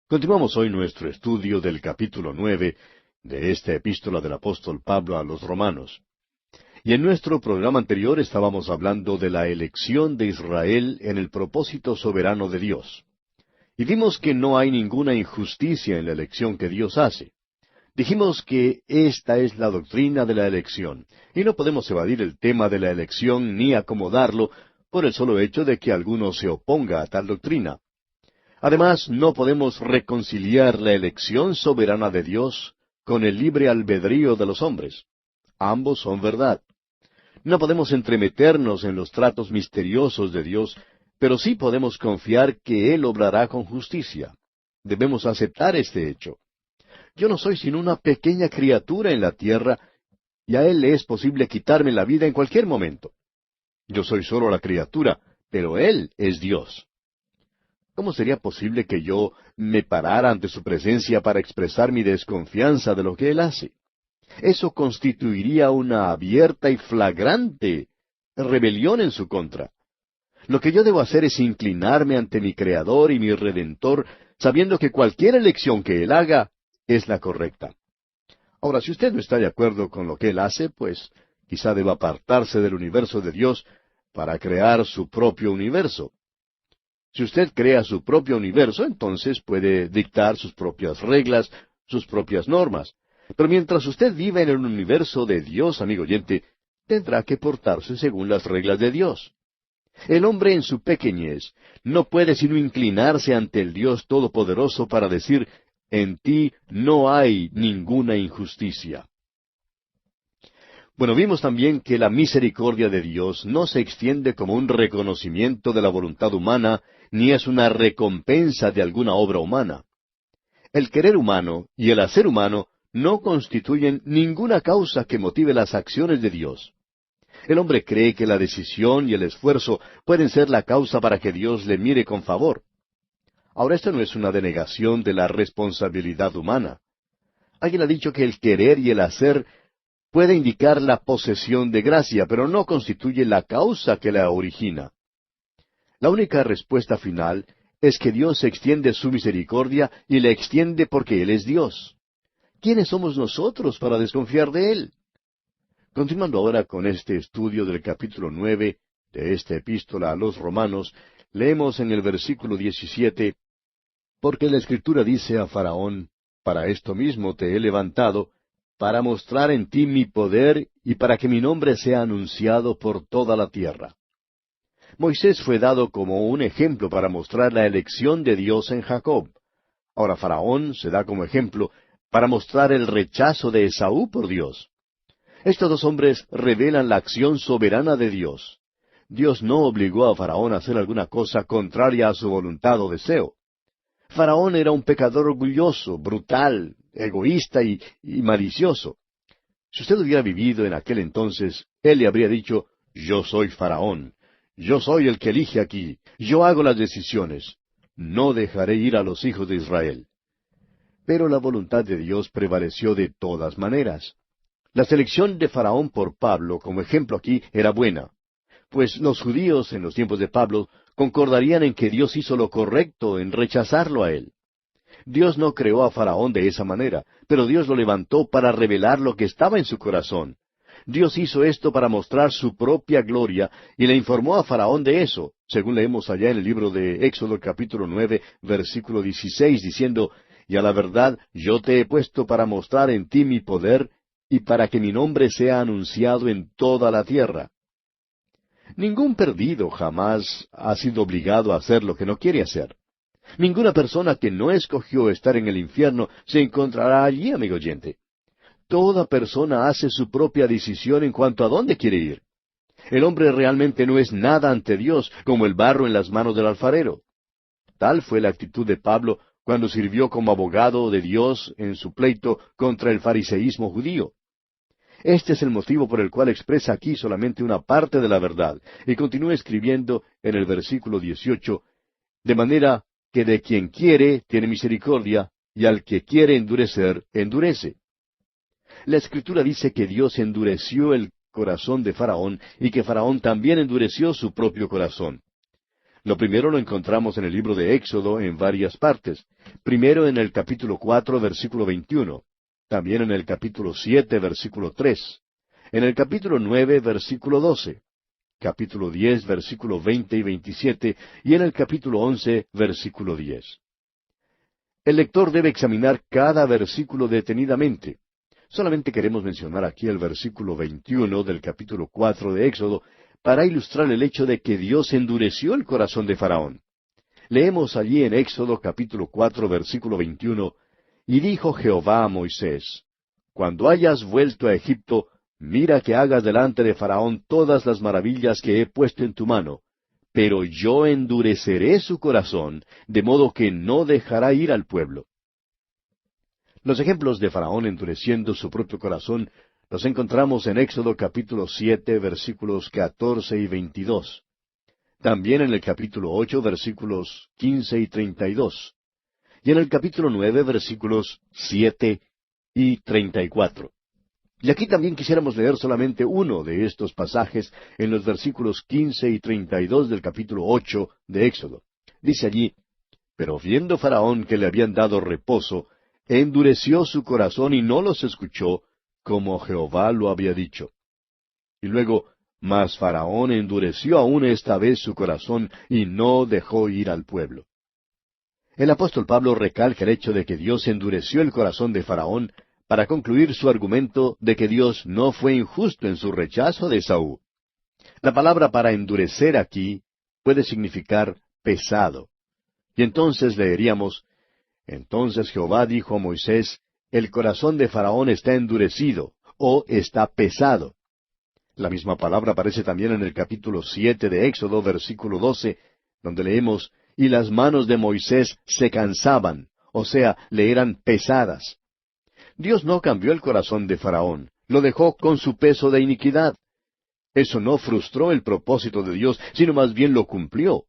Continuamos hoy nuestro estudio del capítulo 9 de esta epístola del apóstol Pablo a los Romanos. Y en nuestro programa anterior estábamos hablando de la elección de Israel en el propósito soberano de Dios. Y vimos que no hay ninguna injusticia en la elección que Dios hace. Dijimos que esta es la doctrina de la elección, y no podemos evadir el tema de la elección ni acomodarlo por el solo hecho de que alguno se oponga a tal doctrina. Además, no podemos reconciliar la elección soberana de Dios con el libre albedrío de los hombres. Ambos son verdad. No podemos entremeternos en los tratos misteriosos de Dios, pero sí podemos confiar que Él obrará con justicia. Debemos aceptar este hecho. Yo no soy sino una pequeña criatura en la tierra, y a Él le es posible quitarme la vida en cualquier momento. Yo soy solo la criatura, pero Él es Dios. ¿Cómo sería posible que yo me parara ante su presencia para expresar mi desconfianza de lo que Él hace? Eso constituiría una abierta y flagrante rebelión en su contra. Lo que yo debo hacer es inclinarme ante mi Creador y mi Redentor, sabiendo que cualquier elección que Él haga es la correcta. Ahora, si usted no está de acuerdo con lo que Él hace, pues quizá deba apartarse del universo de Dios para crear su propio universo. Si usted crea su propio universo, entonces puede dictar sus propias reglas, sus propias normas. Pero mientras usted viva en el universo de Dios, amigo oyente, tendrá que portarse según las reglas de Dios. El hombre en su pequeñez no puede sino inclinarse ante el Dios Todopoderoso para decir, en ti no hay ninguna injusticia. Bueno, vimos también que la misericordia de Dios no se extiende como un reconocimiento de la voluntad humana, ni es una recompensa de alguna obra humana. El querer humano y el hacer humano no constituyen ninguna causa que motive las acciones de Dios. El hombre cree que la decisión y el esfuerzo pueden ser la causa para que Dios le mire con favor. Ahora, esto no es una denegación de la responsabilidad humana. Alguien ha dicho que el querer y el hacer puede indicar la posesión de gracia, pero no constituye la causa que la origina. La única respuesta final es que Dios extiende su misericordia y la extiende porque Él es Dios. ¿Quiénes somos nosotros para desconfiar de Él? Continuando ahora con este estudio del capítulo 9 de esta epístola a los Romanos, leemos en el versículo 17, porque la Escritura dice a Faraón, para esto mismo te he levantado, para mostrar en ti mi poder y para que mi nombre sea anunciado por toda la tierra. Moisés fue dado como un ejemplo para mostrar la elección de Dios en Jacob. Ahora Faraón se da como ejemplo para mostrar el rechazo de Esaú por Dios. Estos dos hombres revelan la acción soberana de Dios. Dios no obligó a Faraón a hacer alguna cosa contraria a su voluntad o deseo. Faraón era un pecador orgulloso, brutal, egoísta y malicioso. Si usted hubiera vivido en aquel entonces, él le habría dicho, yo soy Faraón, yo soy el que elige aquí, yo hago las decisiones, no dejaré ir a los hijos de Israel. Pero la voluntad de Dios prevaleció de todas maneras. La selección de Faraón por Pablo como ejemplo aquí era buena, pues los judíos en los tiempos de Pablo concordarían en que Dios hizo lo correcto en rechazarlo a él. Dios no creó a Faraón de esa manera, pero Dios lo levantó para revelar lo que estaba en su corazón. Dios hizo esto para mostrar su propia gloria y le informó a Faraón de eso, según leemos allá en el libro de Éxodo capítulo 9, versículo 16, diciendo, y a la verdad yo te he puesto para mostrar en ti mi poder y para que mi nombre sea anunciado en toda la tierra. Ningún perdido jamás ha sido obligado a hacer lo que no quiere hacer. Ninguna persona que no escogió estar en el infierno se encontrará allí, amigo oyente. Toda persona hace su propia decisión en cuanto a dónde quiere ir. El hombre realmente no es nada ante Dios, como el barro en las manos del alfarero. Tal fue la actitud de Pablo cuando sirvió como abogado de Dios en su pleito contra el fariseísmo judío. Este es el motivo por el cual expresa aquí solamente una parte de la verdad, y continúa escribiendo en el versículo 18, de manera que de quien quiere tiene misericordia, y al que quiere endurecer, endurece. La Escritura dice que Dios endureció el corazón de Faraón, y que Faraón también endureció su propio corazón. Lo primero lo encontramos en el libro de Éxodo en varias partes. Primero en el capítulo 4, versículo 21. También en el capítulo 7, versículo 3. En el capítulo 9, versículo 12. Capítulo 10, versículo 20 y 27. Y en el capítulo 11, versículo 10. El lector debe examinar cada versículo detenidamente. Solamente queremos mencionar aquí el versículo 21 del capítulo 4 de Éxodo para ilustrar el hecho de que Dios endureció el corazón de Faraón. Leemos allí en Éxodo capítulo 4 versículo 21, y dijo Jehová a Moisés, cuando hayas vuelto a Egipto, mira que hagas delante de Faraón todas las maravillas que he puesto en tu mano, pero yo endureceré su corazón, de modo que no dejará ir al pueblo. Los ejemplos de Faraón endureciendo su propio corazón los encontramos en Éxodo capítulo 7, versículos 14 y 22. También en el capítulo 8, versículos 15 y 32. Y en el capítulo 9, versículos 7 y 34. Y aquí también quisiéramos leer solamente uno de estos pasajes en los versículos 15 y 32 del capítulo 8 de Éxodo. Dice allí, pero viendo Faraón que le habían dado reposo, endureció su corazón y no los escuchó, como Jehová lo había dicho. Y luego, mas Faraón endureció aún esta vez su corazón y no dejó ir al pueblo. El apóstol Pablo recalca el hecho de que Dios endureció el corazón de Faraón para concluir su argumento de que Dios no fue injusto en su rechazo de Esaú. La palabra para endurecer aquí puede significar pesado. Y entonces leeríamos, entonces Jehová dijo a Moisés, el corazón de Faraón está endurecido, o está pesado. La misma palabra aparece también en el capítulo 7 de Éxodo, versículo 12, donde leemos, y las manos de Moisés se cansaban, o sea, le eran pesadas. Dios no cambió el corazón de Faraón, lo dejó con su peso de iniquidad. Eso no frustró el propósito de Dios, sino más bien lo cumplió.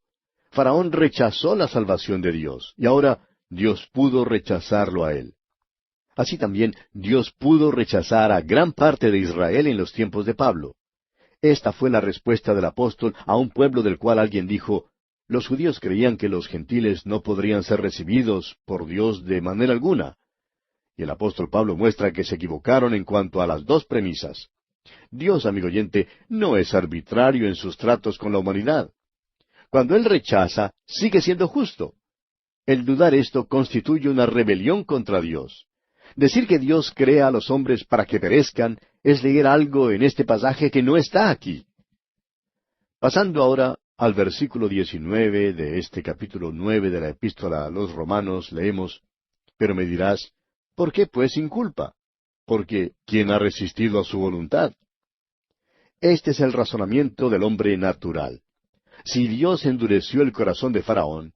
Faraón rechazó la salvación de Dios, y ahora Dios pudo rechazarlo a él. Así también Dios pudo rechazar a gran parte de Israel en los tiempos de Pablo. Esta fue la respuesta del apóstol a un pueblo del cual alguien dijo, los judíos creían que los gentiles no podrían ser recibidos por Dios de manera alguna. Y el apóstol Pablo muestra que se equivocaron en cuanto a las dos premisas. Dios, amigo oyente, no es arbitrario en sus tratos con la humanidad. Cuando Él rechaza, sigue siendo justo. El dudar esto constituye una rebelión contra Dios. Decir que Dios crea a los hombres para que perezcan es leer algo en este pasaje que no está aquí. Pasando ahora al versículo 19 de este capítulo 9 de la Epístola a los Romanos, leemos, pero me dirás, ¿por qué pues sin culpa? Porque ¿quién ha resistido a su voluntad? Este es el razonamiento del hombre natural. Si Dios endureció el corazón de Faraón,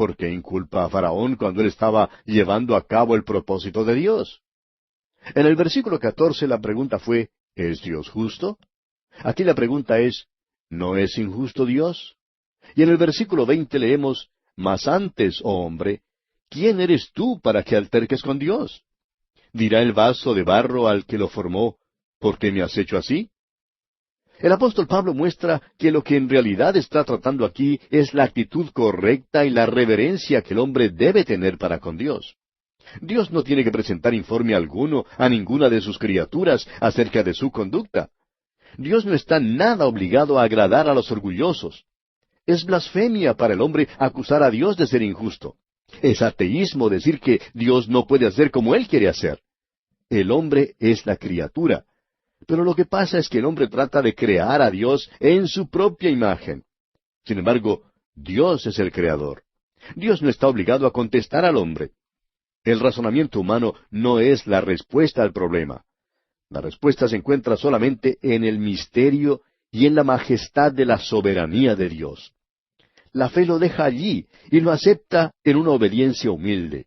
¿por qué inculpa a Faraón cuando él estaba llevando a cabo el propósito de Dios? En el versículo 14 la pregunta fue, ¿es Dios justo? Aquí la pregunta es, ¿no es injusto Dios? Y en el versículo 20 leemos, mas antes, oh hombre, ¿quién eres tú para que alterques con Dios? ¿Dirá el vaso de barro al que lo formó, ¿por qué me has hecho así? El apóstol Pablo muestra que lo que en realidad está tratando aquí es la actitud correcta y la reverencia que el hombre debe tener para con Dios. Dios no tiene que presentar informe alguno a ninguna de sus criaturas acerca de su conducta. Dios no está nada obligado a agradar a los orgullosos. Es blasfemia para el hombre acusar a Dios de ser injusto. Es ateísmo decir que Dios no puede hacer como Él quiere hacer. El hombre es la criatura. Pero lo que pasa es que el hombre trata de crear a Dios en su propia imagen. Sin embargo, Dios es el creador. Dios no está obligado a contestar al hombre. El razonamiento humano no es la respuesta al problema. La respuesta se encuentra solamente en el misterio y en la majestad de la soberanía de Dios. La fe lo deja allí y lo acepta en una obediencia humilde.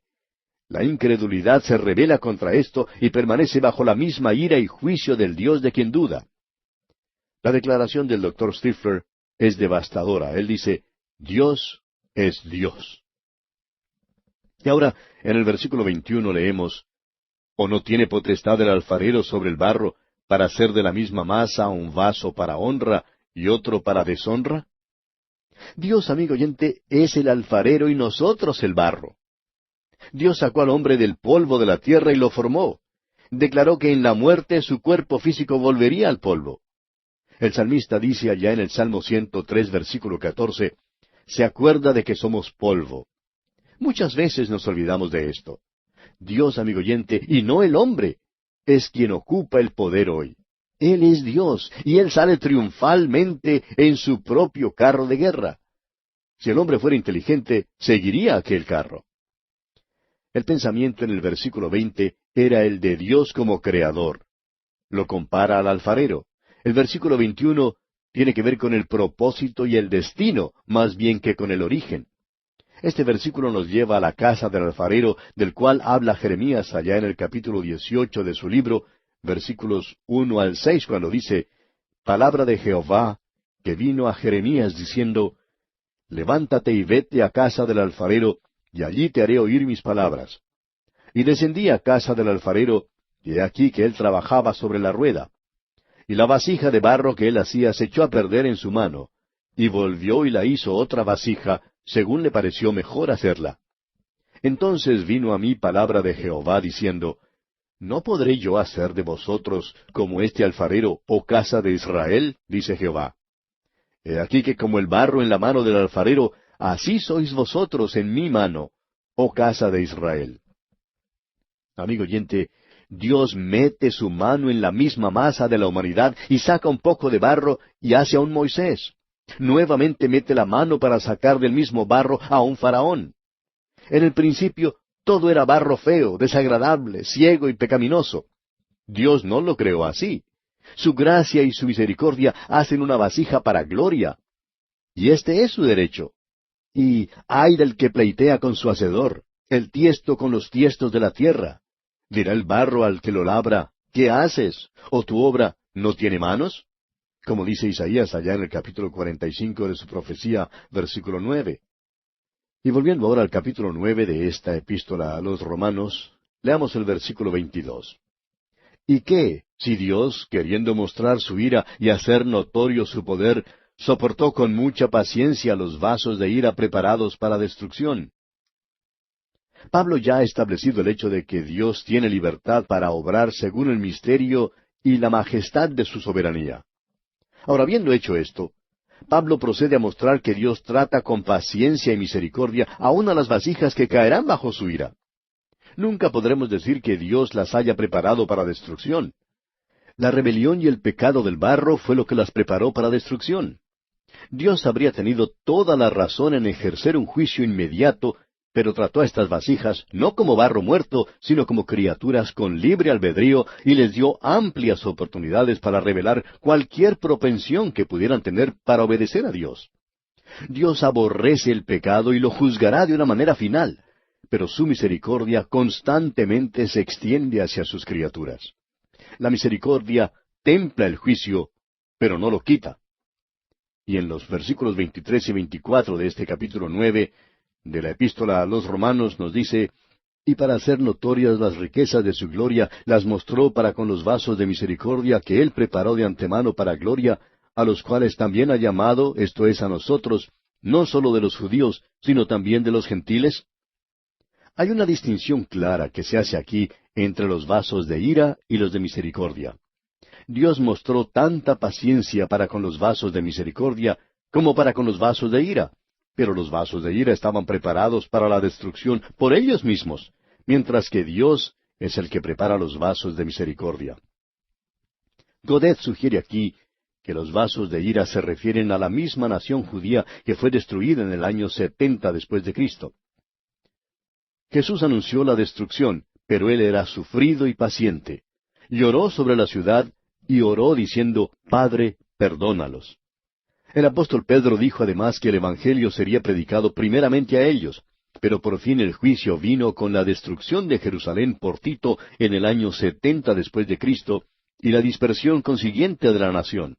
La incredulidad se rebela contra esto y permanece bajo la misma ira y juicio del Dios de quien duda. La declaración del Dr. Stifler es devastadora. Él dice, Dios es Dios. Y ahora, en el versículo 21 leemos, ¿o no tiene potestad el alfarero sobre el barro para hacer de la misma masa un vaso para honra y otro para deshonra? Dios, amigo oyente, es el alfarero y nosotros el barro. Dios sacó al hombre del polvo de la tierra y lo formó. Declaró que en la muerte su cuerpo físico volvería al polvo. El salmista dice allá en el Salmo 103, versículo 14, se acuerda de que somos polvo. Muchas veces nos olvidamos de esto. Dios, amigo oyente, y no el hombre, es quien ocupa el poder hoy. Él es Dios, y Él sale triunfalmente en su propio carro de guerra. Si el hombre fuera inteligente, seguiría aquel carro. El pensamiento en el versículo 20 era el de Dios como creador. Lo compara al alfarero. El versículo 21 tiene que ver con el propósito y el destino, más bien que con el origen. Este versículo nos lleva a la casa del alfarero, del cual habla Jeremías allá en el capítulo 18 de su libro, versículos 1 al 6, cuando dice, palabra de Jehová, que vino a Jeremías diciendo, levántate y vete a casa del alfarero, y allí te haré oír mis palabras. Y descendí a casa del alfarero, y he aquí que él trabajaba sobre la rueda. Y la vasija de barro que él hacía se echó a perder en su mano, y volvió y la hizo otra vasija, según le pareció mejor hacerla. Entonces vino a mí palabra de Jehová diciendo, ¿no podré yo hacer de vosotros como este alfarero, oh casa de Israel? Dice Jehová. He aquí que como el barro en la mano del alfarero, así sois vosotros en mi mano, oh casa de Israel. Amigo oyente, Dios mete su mano en la misma masa de la humanidad y saca un poco de barro y hace a un Moisés. Nuevamente mete la mano para sacar del mismo barro a un faraón. En el principio todo era barro feo, desagradable, ciego y pecaminoso. Dios no lo creó así. Su gracia y su misericordia hacen una vasija para gloria. Y este es su derecho. Y ay del que pleitea con su hacedor, el tiesto con los tiestos de la tierra. Dirá el barro al que lo labra, ¿qué haces? ¿O tu obra no tiene manos? Como dice Isaías allá en el capítulo 45 de su profecía, versículo 9. Y volviendo ahora al capítulo 9 de esta epístola a los Romanos, leamos el versículo 22. ¿Y qué, si Dios, queriendo mostrar su ira y hacer notorio su poder, soportó con mucha paciencia los vasos de ira preparados para destrucción? Pablo ya ha establecido el hecho de que Dios tiene libertad para obrar según el misterio y la majestad de su soberanía. Ahora, habiendo hecho esto, Pablo procede a mostrar que Dios trata con paciencia y misericordia aun a las vasijas que caerán bajo su ira. Nunca podremos decir que Dios las haya preparado para destrucción. La rebelión y el pecado del barro fue lo que las preparó para destrucción. Dios habría tenido toda la razón en ejercer un juicio inmediato, pero trató a estas vasijas no como barro muerto, sino como criaturas con libre albedrío, y les dio amplias oportunidades para revelar cualquier propensión que pudieran tener para obedecer a Dios. Dios aborrece el pecado y lo juzgará de una manera final, pero su misericordia constantemente se extiende hacia sus criaturas. La misericordia templa el juicio, pero no lo quita. Y en los versículos 23 y 24 de este capítulo 9 de la epístola a los Romanos nos dice, y para hacer notorias las riquezas de su gloria, las mostró para con los vasos de misericordia que Él preparó de antemano para gloria, a los cuales también ha llamado, esto es a nosotros, no sólo de los judíos, sino también de los gentiles. Hay una distinción clara que se hace aquí entre los vasos de ira y los de misericordia. Dios mostró tanta paciencia para con los vasos de misericordia como para con los vasos de ira, pero los vasos de ira estaban preparados para la destrucción por ellos mismos, mientras que Dios es el que prepara los vasos de misericordia. Godet sugiere aquí que los vasos de ira se refieren a la misma nación judía que fue destruida en el año 70 después de Cristo. Jesús anunció la destrucción, pero Él era sufrido y paciente. Lloró sobre la ciudad y oró diciendo, Padre, perdónalos. El apóstol Pedro dijo además que el Evangelio sería predicado primeramente a ellos, pero por fin el juicio vino con la destrucción de Jerusalén por Tito en el año 70 después de Cristo y la dispersión consiguiente de la nación.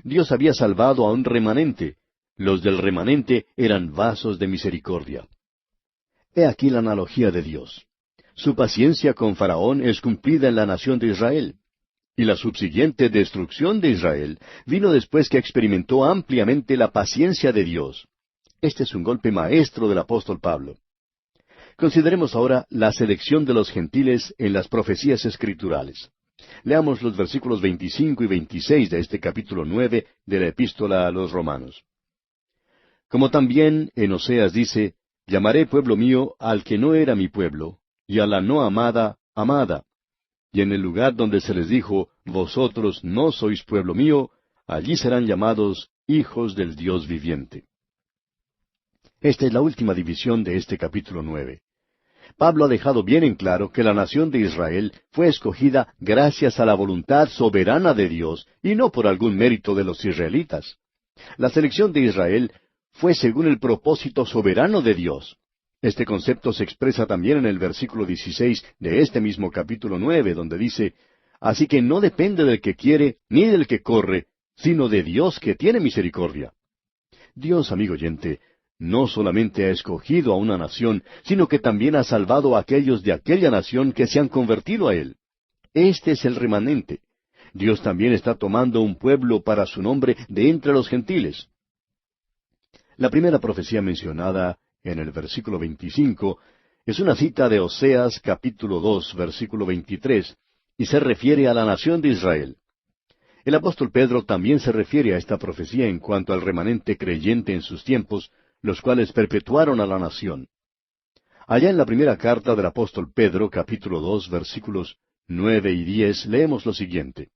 Dios había salvado a un remanente. Los del remanente eran vasos de misericordia. He aquí la analogía de Dios. Su paciencia con Faraón es cumplida en la nación de Israel. y la subsiguiente destrucción de Israel vino después que experimentó ampliamente la paciencia de Dios. Este es un golpe maestro del apóstol Pablo. Consideremos ahora la selección de los gentiles en las profecías escriturales. Leamos los versículos 25 y 26 de este capítulo 9 de la Epístola a los Romanos. Como también en Oseas dice, llamaré pueblo mío al que no era mi pueblo, y a la no amada, amada. Y en el lugar donde se les dijo, vosotros no sois pueblo mío, allí serán llamados hijos del Dios viviente. Esta es la última división de este capítulo 9. Pablo ha dejado bien en claro que la nación de Israel fue escogida gracias a la voluntad soberana de Dios y no por algún mérito de los israelitas. La selección de Israel fue según el propósito soberano de Dios. Este concepto se expresa también en el versículo 16 de este mismo capítulo 9, donde dice, así que no depende del que quiere ni del que corre, sino de Dios que tiene misericordia. Dios, amigo oyente, no solamente ha escogido a una nación, sino que también ha salvado a aquellos de aquella nación que se han convertido a Él. Este es el remanente. Dios también está tomando un pueblo para su nombre de entre los gentiles. La primera profecía mencionada en el versículo 25 es una cita de Oseas capítulo 2, versículo 23, y se refiere a la nación de Israel. El apóstol Pedro también se refiere a esta profecía en cuanto al remanente creyente en sus tiempos, los cuales perpetuaron a la nación. Allá en la primera carta del apóstol Pedro, capítulo 2, versículos 9 y 10, leemos lo siguiente.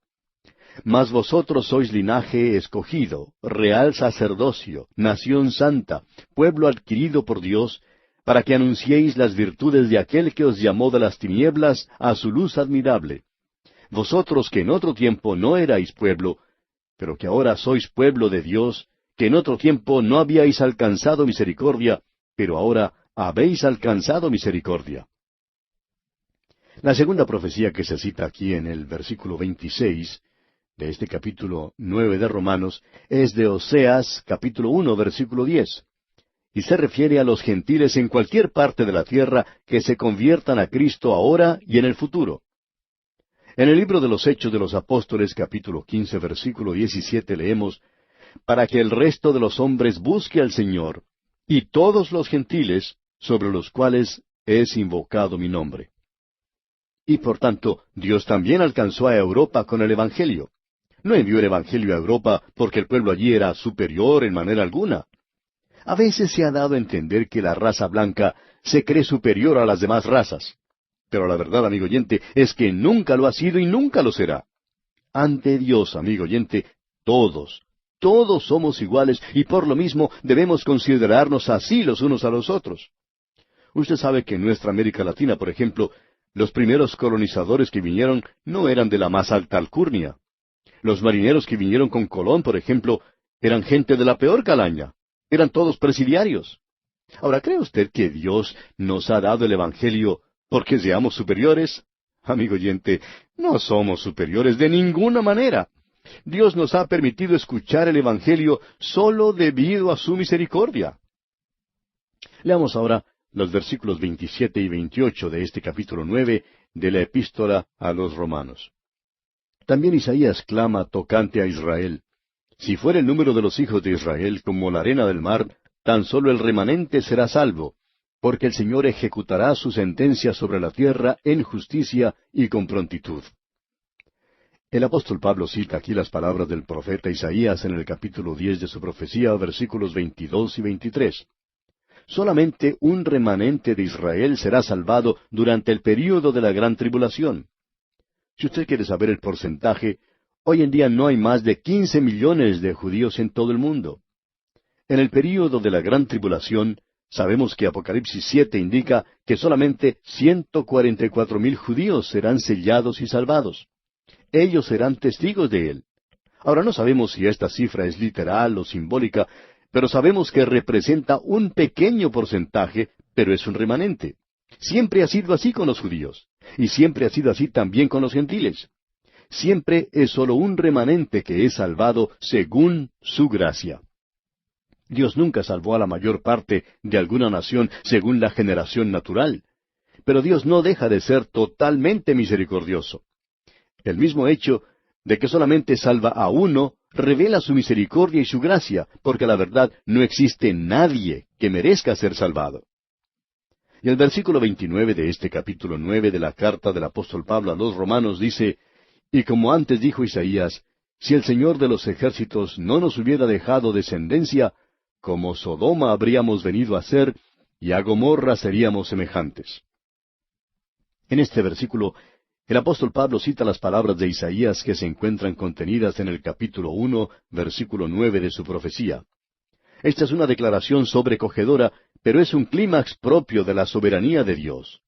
Mas vosotros sois linaje escogido, real sacerdocio, nación santa, pueblo adquirido por Dios, para que anunciéis las virtudes de aquel que os llamó de las tinieblas a su luz admirable. Vosotros que en otro tiempo no erais pueblo, pero que ahora sois pueblo de Dios, que en otro tiempo no habíais alcanzado misericordia, pero ahora habéis alcanzado misericordia. La segunda profecía que se cita aquí en el versículo 26 de este capítulo 9 de Romanos es de Oseas, capítulo 1, versículo 10, y se refiere a los gentiles en cualquier parte de la tierra que se conviertan a Cristo ahora y en el futuro. En el libro de los Hechos de los Apóstoles, capítulo 15, versículo 17, leemos, para que el resto de los hombres busque al Señor, y todos los gentiles, sobre los cuales es invocado mi nombre. Y por tanto, Dios también alcanzó a Europa con el Evangelio. No envió el Evangelio a Europa porque el pueblo allí era superior en manera alguna. A veces se ha dado a entender que la raza blanca se cree superior a las demás razas. Pero la verdad, amigo oyente, es que nunca lo ha sido y nunca lo será. Ante Dios, amigo oyente, todos somos iguales y por lo mismo debemos considerarnos así los unos a los otros. Usted sabe que en nuestra América Latina, por ejemplo, los primeros colonizadores que vinieron no eran de la más alta alcurnia. Los marineros que vinieron con Colón, por ejemplo, eran gente de la peor calaña. Eran todos presidiarios. Ahora, ¿cree usted que Dios nos ha dado el Evangelio porque seamos superiores? Amigo oyente, no somos superiores de ninguna manera. Dios nos ha permitido escuchar el Evangelio solo debido a su misericordia. Leamos ahora los versículos 27 y 28 de este capítulo 9 de la Epístola a los Romanos. También Isaías clama tocante a Israel. Si fuera el número de los hijos de Israel como la arena del mar, tan solo el remanente será salvo, porque el Señor ejecutará su sentencia sobre la tierra en justicia y con prontitud. El apóstol Pablo cita aquí las palabras del profeta Isaías en el capítulo 10 de su profecía, versículos 22 y 23. Solamente un remanente de Israel será salvado durante el período de la gran tribulación. Si usted quiere saber el porcentaje, hoy en día no hay más de 15 millones de judíos en todo el mundo. En el período de la gran tribulación, sabemos que Apocalipsis 7 indica que solamente 144,000 judíos serán sellados y salvados. Ellos serán testigos de él. Ahora no sabemos si esta cifra es literal o simbólica, pero sabemos que representa un pequeño porcentaje, pero es un remanente. Siempre ha sido así con los judíos, y siempre ha sido así también con los gentiles. Siempre es solo un remanente que es salvado según su gracia. Dios nunca salvó a la mayor parte de alguna nación según la generación natural, pero Dios no deja de ser totalmente misericordioso. El mismo hecho de que solamente salva a uno revela su misericordia y su gracia, porque la verdad no existe nadie que merezca ser salvado. Y el versículo 29 de este capítulo 9 de la carta del apóstol Pablo a los Romanos dice, y como antes dijo Isaías, si el Señor de los ejércitos no nos hubiera dejado descendencia, como Sodoma habríamos venido a ser, y a Gomorra seríamos semejantes. En este versículo, el apóstol Pablo cita las palabras de Isaías que se encuentran contenidas en el capítulo 1, versículo 9 de su profecía. Esta es una declaración sobrecogedora, pero es un clímax propio de la soberanía de Dios.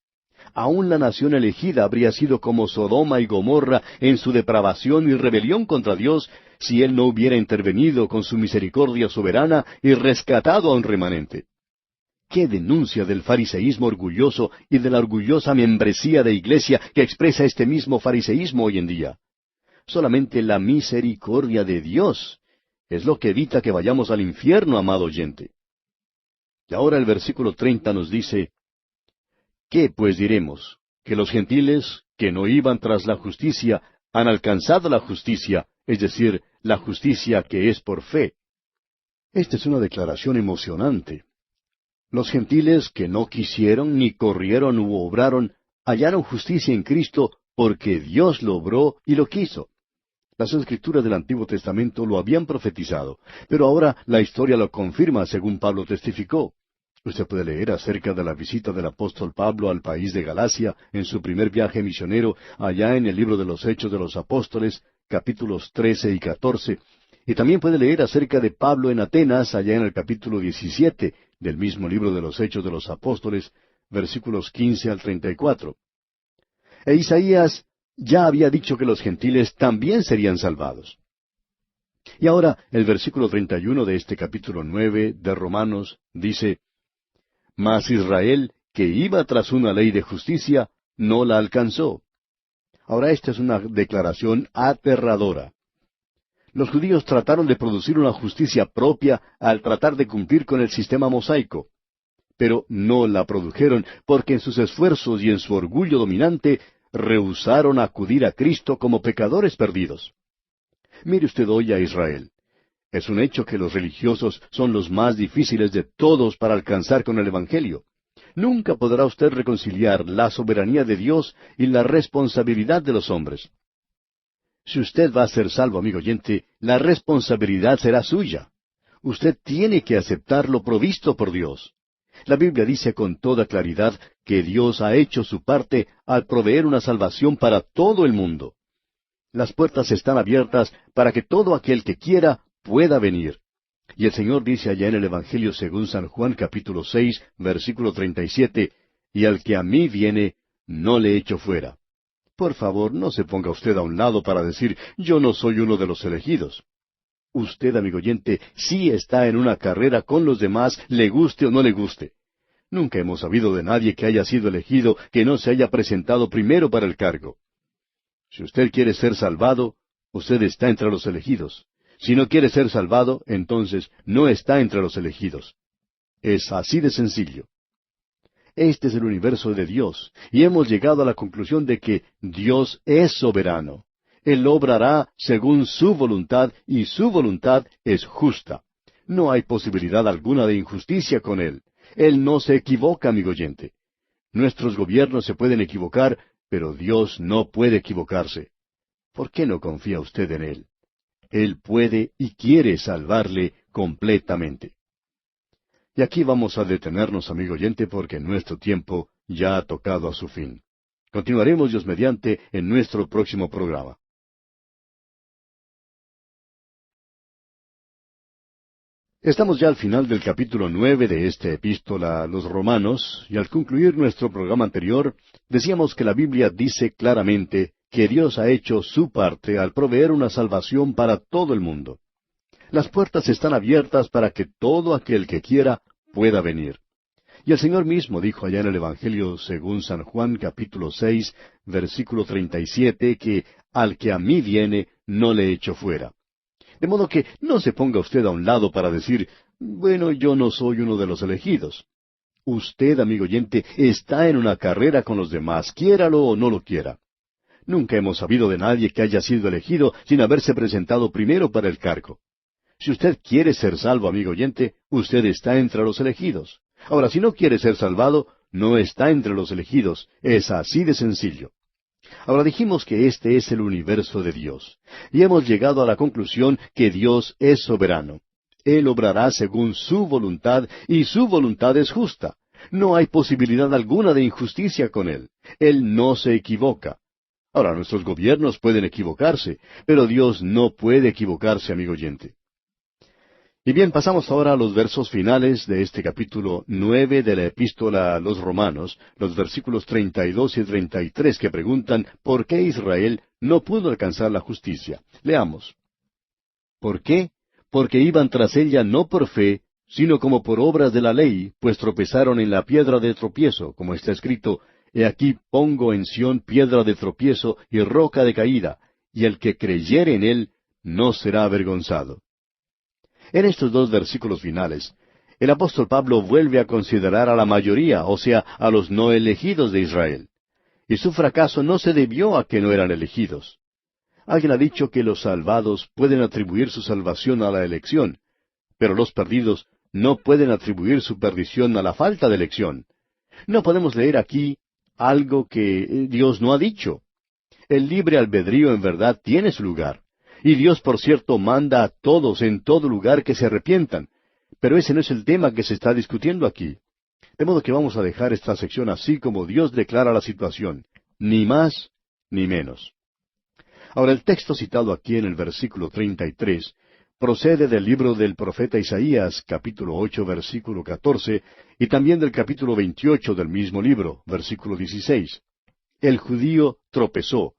Aún la nación elegida habría sido como Sodoma y Gomorra en su depravación y rebelión contra Dios si Él no hubiera intervenido con su misericordia soberana y rescatado a un remanente. ¡Qué denuncia del fariseísmo orgulloso y de la orgullosa membresía de iglesia que expresa este mismo fariseísmo hoy en día! Solamente la misericordia de Dios es lo que evita que vayamos al infierno, amado oyente. Y ahora el versículo 30 nos dice, ¿qué pues diremos? ¿Que los gentiles, que no iban tras la justicia, han alcanzado la justicia, es decir, la justicia que es por fe? Esta es una declaración emocionante. Los gentiles que no quisieron, ni corrieron u obraron, hallaron justicia en Cristo porque Dios lo obró y lo quiso. Las Escrituras del Antiguo Testamento lo habían profetizado, pero ahora la historia lo confirma según Pablo testificó. Usted puede leer acerca de la visita del apóstol Pablo al país de Galacia en su primer viaje misionero allá en el libro de los Hechos de los Apóstoles, capítulos 13 y 14, y también puede leer acerca de Pablo en Atenas allá en el capítulo 17 del mismo libro de los Hechos de los Apóstoles, versículos 15 al 34. E Isaías ya había dicho que los gentiles también serían salvados. Y ahora el versículo 31 de este capítulo 9 de Romanos dice, mas Israel, que iba tras una ley de justicia, no la alcanzó. Ahora esta es una declaración aterradora. Los judíos trataron de producir una justicia propia al tratar de cumplir con el sistema mosaico, pero no la produjeron porque en sus esfuerzos y en su orgullo dominante rehusaron acudir a Cristo como pecadores perdidos. Mire usted hoy a Israel. Es un hecho que los religiosos son los más difíciles de todos para alcanzar con el Evangelio. Nunca podrá usted reconciliar la soberanía de Dios y la responsabilidad de los hombres. Si usted va a ser salvo, amigo oyente, la responsabilidad será suya. Usted tiene que aceptar lo provisto por Dios. La Biblia dice con toda claridad que Dios ha hecho su parte al proveer una salvación para todo el mundo. Las puertas están abiertas para que todo aquel que quiera pueda venir. Y el Señor dice allá en el Evangelio según San Juan capítulo 6, versículo 37, y al que a mí viene, no le echo fuera. Por favor, no se ponga usted a un lado para decir, yo no soy uno de los elegidos. Usted, amigo oyente, sí está en una carrera con los demás, le guste o no le guste. Nunca hemos sabido de nadie que haya sido elegido que no se haya presentado primero para el cargo. Si usted quiere ser salvado, usted está entre los elegidos. Si no quiere ser salvado, entonces no está entre los elegidos. Es así de sencillo. Este es el universo de Dios, y hemos llegado a la conclusión de que Dios es soberano. Él obrará según su voluntad, y su voluntad es justa. No hay posibilidad alguna de injusticia con Él. Él no se equivoca, amigo oyente. Nuestros gobiernos se pueden equivocar, pero Dios no puede equivocarse. ¿Por qué no confía usted en Él? Él puede y quiere salvarle completamente. Y aquí vamos a detenernos, amigo oyente, porque nuestro tiempo ya ha tocado a su fin. Continuaremos, Dios mediante, en nuestro próximo programa. Estamos ya al final del capítulo 9 de esta epístola a los Romanos, y al concluir nuestro programa anterior, decíamos que la Biblia dice claramente que Dios ha hecho su parte al proveer una salvación para todo el mundo. Las puertas están abiertas para que todo aquel que quiera pueda venir. Y el Señor mismo dijo allá en el Evangelio según San Juan capítulo 6, versículo 37, que al que a mí viene, no le echo fuera. De modo que no se ponga usted a un lado para decir, bueno, yo no soy uno de los elegidos. Usted, amigo oyente, está en una carrera con los demás, quiéralo o no lo quiera. Nunca hemos sabido de nadie que haya sido elegido sin haberse presentado primero para el cargo. Si usted quiere ser salvo, amigo oyente, usted está entre los elegidos. Ahora, si no quiere ser salvado, no está entre los elegidos. Es así de sencillo. Ahora dijimos que este es el universo de Dios, y hemos llegado a la conclusión que Dios es soberano. Él obrará según su voluntad, y su voluntad es justa. No hay posibilidad alguna de injusticia con Él. Él no se equivoca. Ahora, nuestros gobiernos pueden equivocarse, pero Dios no puede equivocarse, amigo oyente. Y bien, pasamos ahora a los versos finales de este capítulo 9 de la Epístola a los Romanos, los versículos 32 y 33 que preguntan ¿por qué Israel no pudo alcanzar la justicia? Leamos. ¿Por qué? Porque iban tras ella no por fe, sino como por obras de la ley, pues tropezaron en la piedra de tropiezo, como está escrito, He aquí pongo en Sión piedra de tropiezo y roca de caída, y el que creyere en él no será avergonzado. En estos dos versículos finales, el apóstol Pablo vuelve a considerar a la mayoría, o sea, a los no elegidos de Israel. Y su fracaso no se debió a que no eran elegidos. Alguien ha dicho que los salvados pueden atribuir su salvación a la elección, pero los perdidos no pueden atribuir su perdición a la falta de elección. No podemos leer aquí algo que Dios no ha dicho. El libre albedrío en verdad tiene su lugar. Y Dios, por cierto, manda a todos en todo lugar que se arrepientan. Pero ese no es el tema que se está discutiendo aquí. De modo que vamos a dejar esta sección así como Dios declara la situación. Ni más ni menos. Ahora, el texto citado aquí en el versículo 33 procede del libro del profeta Isaías, capítulo 8, versículo 14, y también del capítulo 28 del mismo libro, versículo 16. El judío tropezó.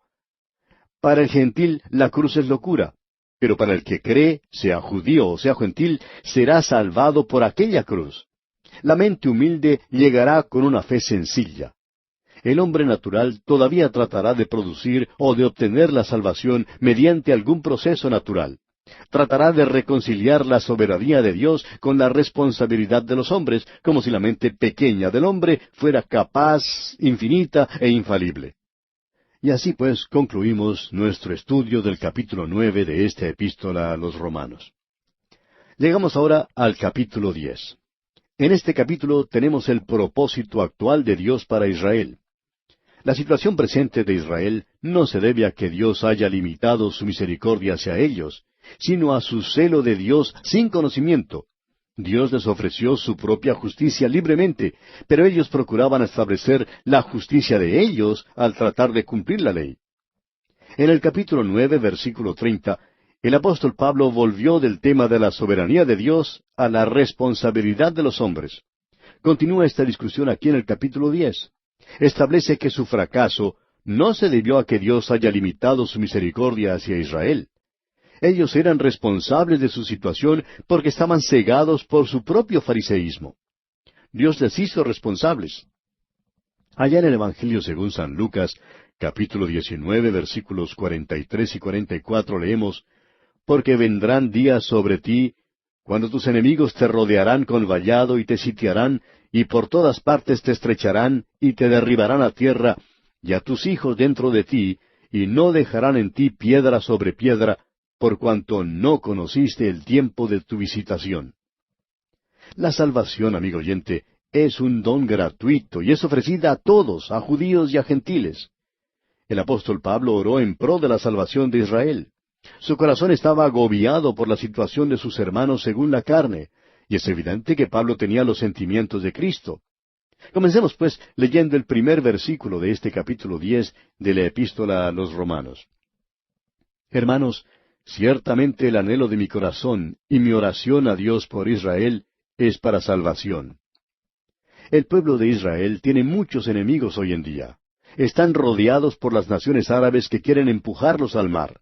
Para el gentil la cruz es locura, pero para el que cree, sea judío o sea gentil, será salvado por aquella cruz. La mente humilde llegará con una fe sencilla. El hombre natural todavía tratará de producir o de obtener la salvación mediante algún proceso natural. Tratará de reconciliar la soberanía de Dios con la responsabilidad de los hombres, como si la mente pequeña del hombre fuera capaz, infinita e infalible. Y así pues concluimos nuestro estudio del capítulo 9 de esta epístola a los Romanos. Llegamos ahora al capítulo 10. En este capítulo tenemos el propósito actual de Dios para Israel. La situación presente de Israel no se debe a que Dios haya limitado su misericordia hacia ellos, sino a su celo de Dios sin conocimiento. Dios les ofreció su propia justicia libremente, pero ellos procuraban establecer la justicia de ellos al tratar de cumplir la ley. En el capítulo 9, versículo 30, el apóstol Pablo volvió del tema de la soberanía de Dios a la responsabilidad de los hombres. Continúa esta discusión aquí en el capítulo 10. Establece que su fracaso no se debió a que Dios haya limitado su misericordia hacia Israel. Ellos eran responsables de su situación porque estaban cegados por su propio fariseísmo. Dios les hizo responsables. Allá en el Evangelio según San Lucas, capítulo 19, versículos 43 y 44, leemos, Porque vendrán días sobre ti, cuando tus enemigos te rodearán con vallado y te sitiarán, y por todas partes te estrecharán y te derribarán a tierra, y a tus hijos dentro de ti, y no dejarán en ti piedra sobre piedra, por cuanto no conociste el tiempo de tu visitación. La salvación, amigo oyente, es un don gratuito y es ofrecida a todos, a judíos y a gentiles. El apóstol Pablo oró en pro de la salvación de Israel. Su corazón estaba agobiado por la situación de sus hermanos según la carne, y es evidente que Pablo tenía los sentimientos de Cristo. Comencemos, pues, leyendo el primer versículo de este capítulo 10 de la Epístola a los Romanos. Hermanos, ciertamente el anhelo de mi corazón y mi oración a Dios por Israel es para salvación. El pueblo de Israel tiene muchos enemigos hoy en día. Están rodeados por las naciones árabes que quieren empujarlos al mar.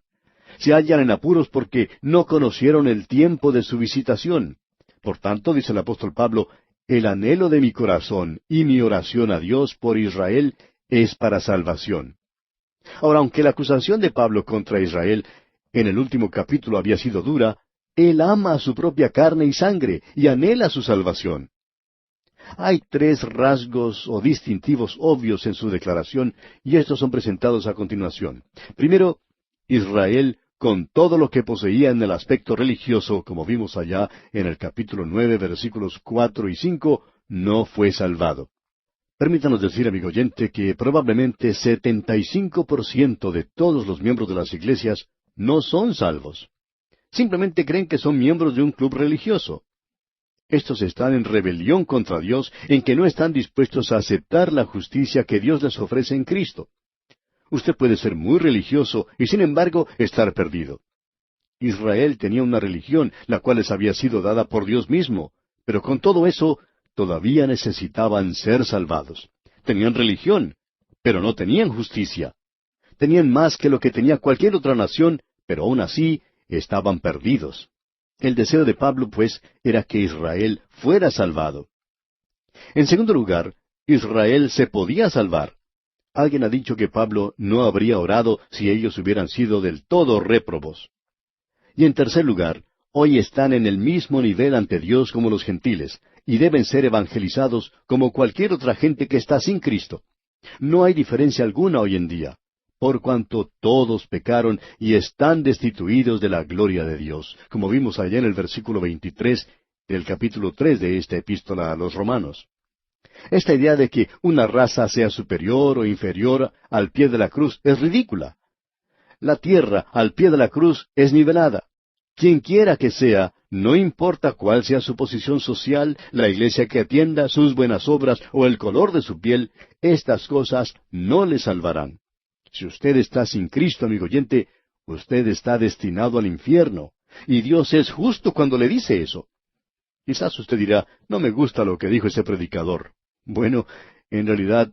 Se hallan en apuros porque no conocieron el tiempo de su visitación. Por tanto, dice el apóstol Pablo, el anhelo de mi corazón y mi oración a Dios por Israel es para salvación. Ahora, aunque la acusación de Pablo contra Israel en el último capítulo había sido dura, él ama a su propia carne y sangre y anhela su salvación. Hay tres rasgos o distintivos obvios en su declaración, y estos son presentados a continuación. Primero, Israel, con todo lo que poseía en el aspecto religioso, como vimos allá en el capítulo 9, versículos 4 y 5, no fue salvado. Permítanos decir, amigo oyente, que probablemente 75% de todos los miembros de las iglesias no son salvos. Simplemente creen que son miembros de un club religioso. Estos están en rebelión contra Dios, en que no están dispuestos a aceptar la justicia que Dios les ofrece en Cristo. Usted puede ser muy religioso y sin embargo estar perdido. Israel tenía una religión, la cual les había sido dada por Dios mismo, pero con todo eso todavía necesitaban ser salvados. Tenían religión, pero no tenían justicia. Tenían más que lo que tenía cualquier otra nación, pero aún así estaban perdidos. El deseo de Pablo, pues, era que Israel fuera salvado. En segundo lugar, Israel se podía salvar. Alguien ha dicho que Pablo no habría orado si ellos hubieran sido del todo réprobos. Y en tercer lugar, hoy están en el mismo nivel ante Dios como los gentiles, y deben ser evangelizados como cualquier otra gente que está sin Cristo. No hay diferencia alguna hoy en día, por cuanto todos pecaron y están destituidos de la gloria de Dios, como vimos allá en el versículo 23 del capítulo 3 de esta epístola a los Romanos. Esta idea de que una raza sea superior o inferior al pie de la cruz es ridícula. La tierra al pie de la cruz es nivelada. Quien quiera que sea, no importa cuál sea su posición social, la iglesia que atienda, sus buenas obras o el color de su piel, estas cosas no le salvarán. Si usted está sin Cristo, amigo oyente, usted está destinado al infierno, y Dios es justo cuando le dice eso. Quizás usted dirá, no me gusta lo que dijo ese predicador. Bueno, en realidad,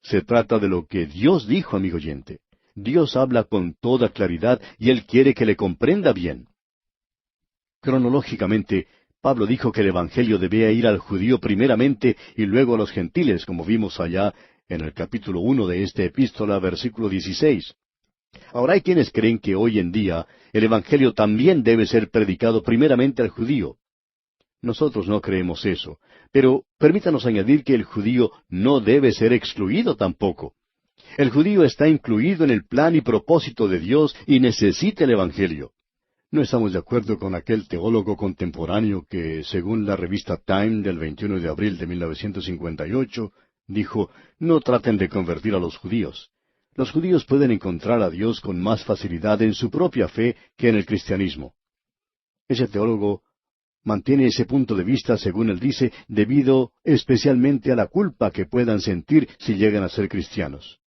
se trata de lo que Dios dijo, amigo oyente. Dios habla con toda claridad y Él quiere que le comprenda bien. Cronológicamente, Pablo dijo que el Evangelio debía ir al judío primeramente y luego a los gentiles, como vimos allá en el capítulo 1 de esta epístola, versículo 16. Ahora hay quienes creen que hoy en día el Evangelio también debe ser predicado primeramente al judío. Nosotros no creemos eso, pero permítanos añadir que el judío no debe ser excluido tampoco. El judío está incluido en el plan y propósito de Dios y necesita el Evangelio. No estamos de acuerdo con aquel teólogo contemporáneo que, según la revista Time del 21 de abril de 1958, dijo, no traten de convertir a los judíos. Los judíos pueden encontrar a Dios con más facilidad en su propia fe que en el cristianismo. Ese teólogo mantiene ese punto de vista, según él dice, debido especialmente a la culpa que puedan sentir si llegan a ser cristianos.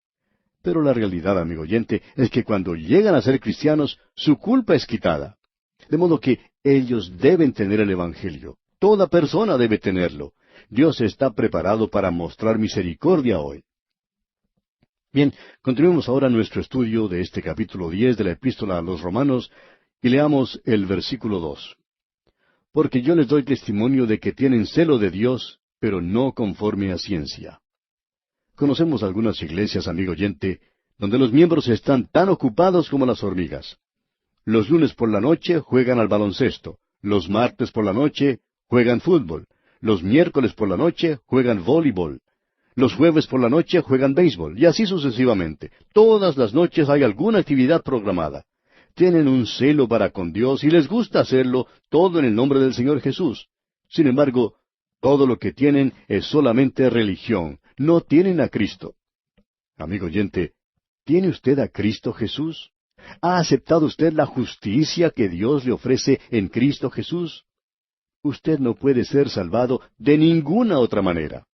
Pero la realidad, amigo oyente, es que cuando llegan a ser cristianos, su culpa es quitada. De modo que ellos deben tener el Evangelio. Toda persona debe tenerlo. Dios está preparado para mostrar misericordia hoy. Bien, continuemos ahora nuestro estudio de este capítulo 10 de la Epístola a los Romanos y leamos el versículo 2. Porque yo les doy testimonio de que tienen celo de Dios, pero no conforme a ciencia. Conocemos algunas iglesias, amigo oyente, donde los miembros están tan ocupados como las hormigas. Los lunes por la noche juegan al baloncesto, los martes por la noche juegan fútbol, los miércoles por la noche juegan voleibol, los jueves por la noche juegan béisbol, y así sucesivamente. Todas las noches hay alguna actividad programada. Tienen un celo para con Dios y les gusta hacerlo todo en el nombre del Señor Jesús. Sin embargo, todo lo que tienen es solamente religión. No tienen a Cristo. Amigo oyente, ¿tiene usted a Cristo Jesús? ¿Ha aceptado usted la justicia que Dios le ofrece en Cristo Jesús? Usted no puede ser salvado de ninguna otra manera.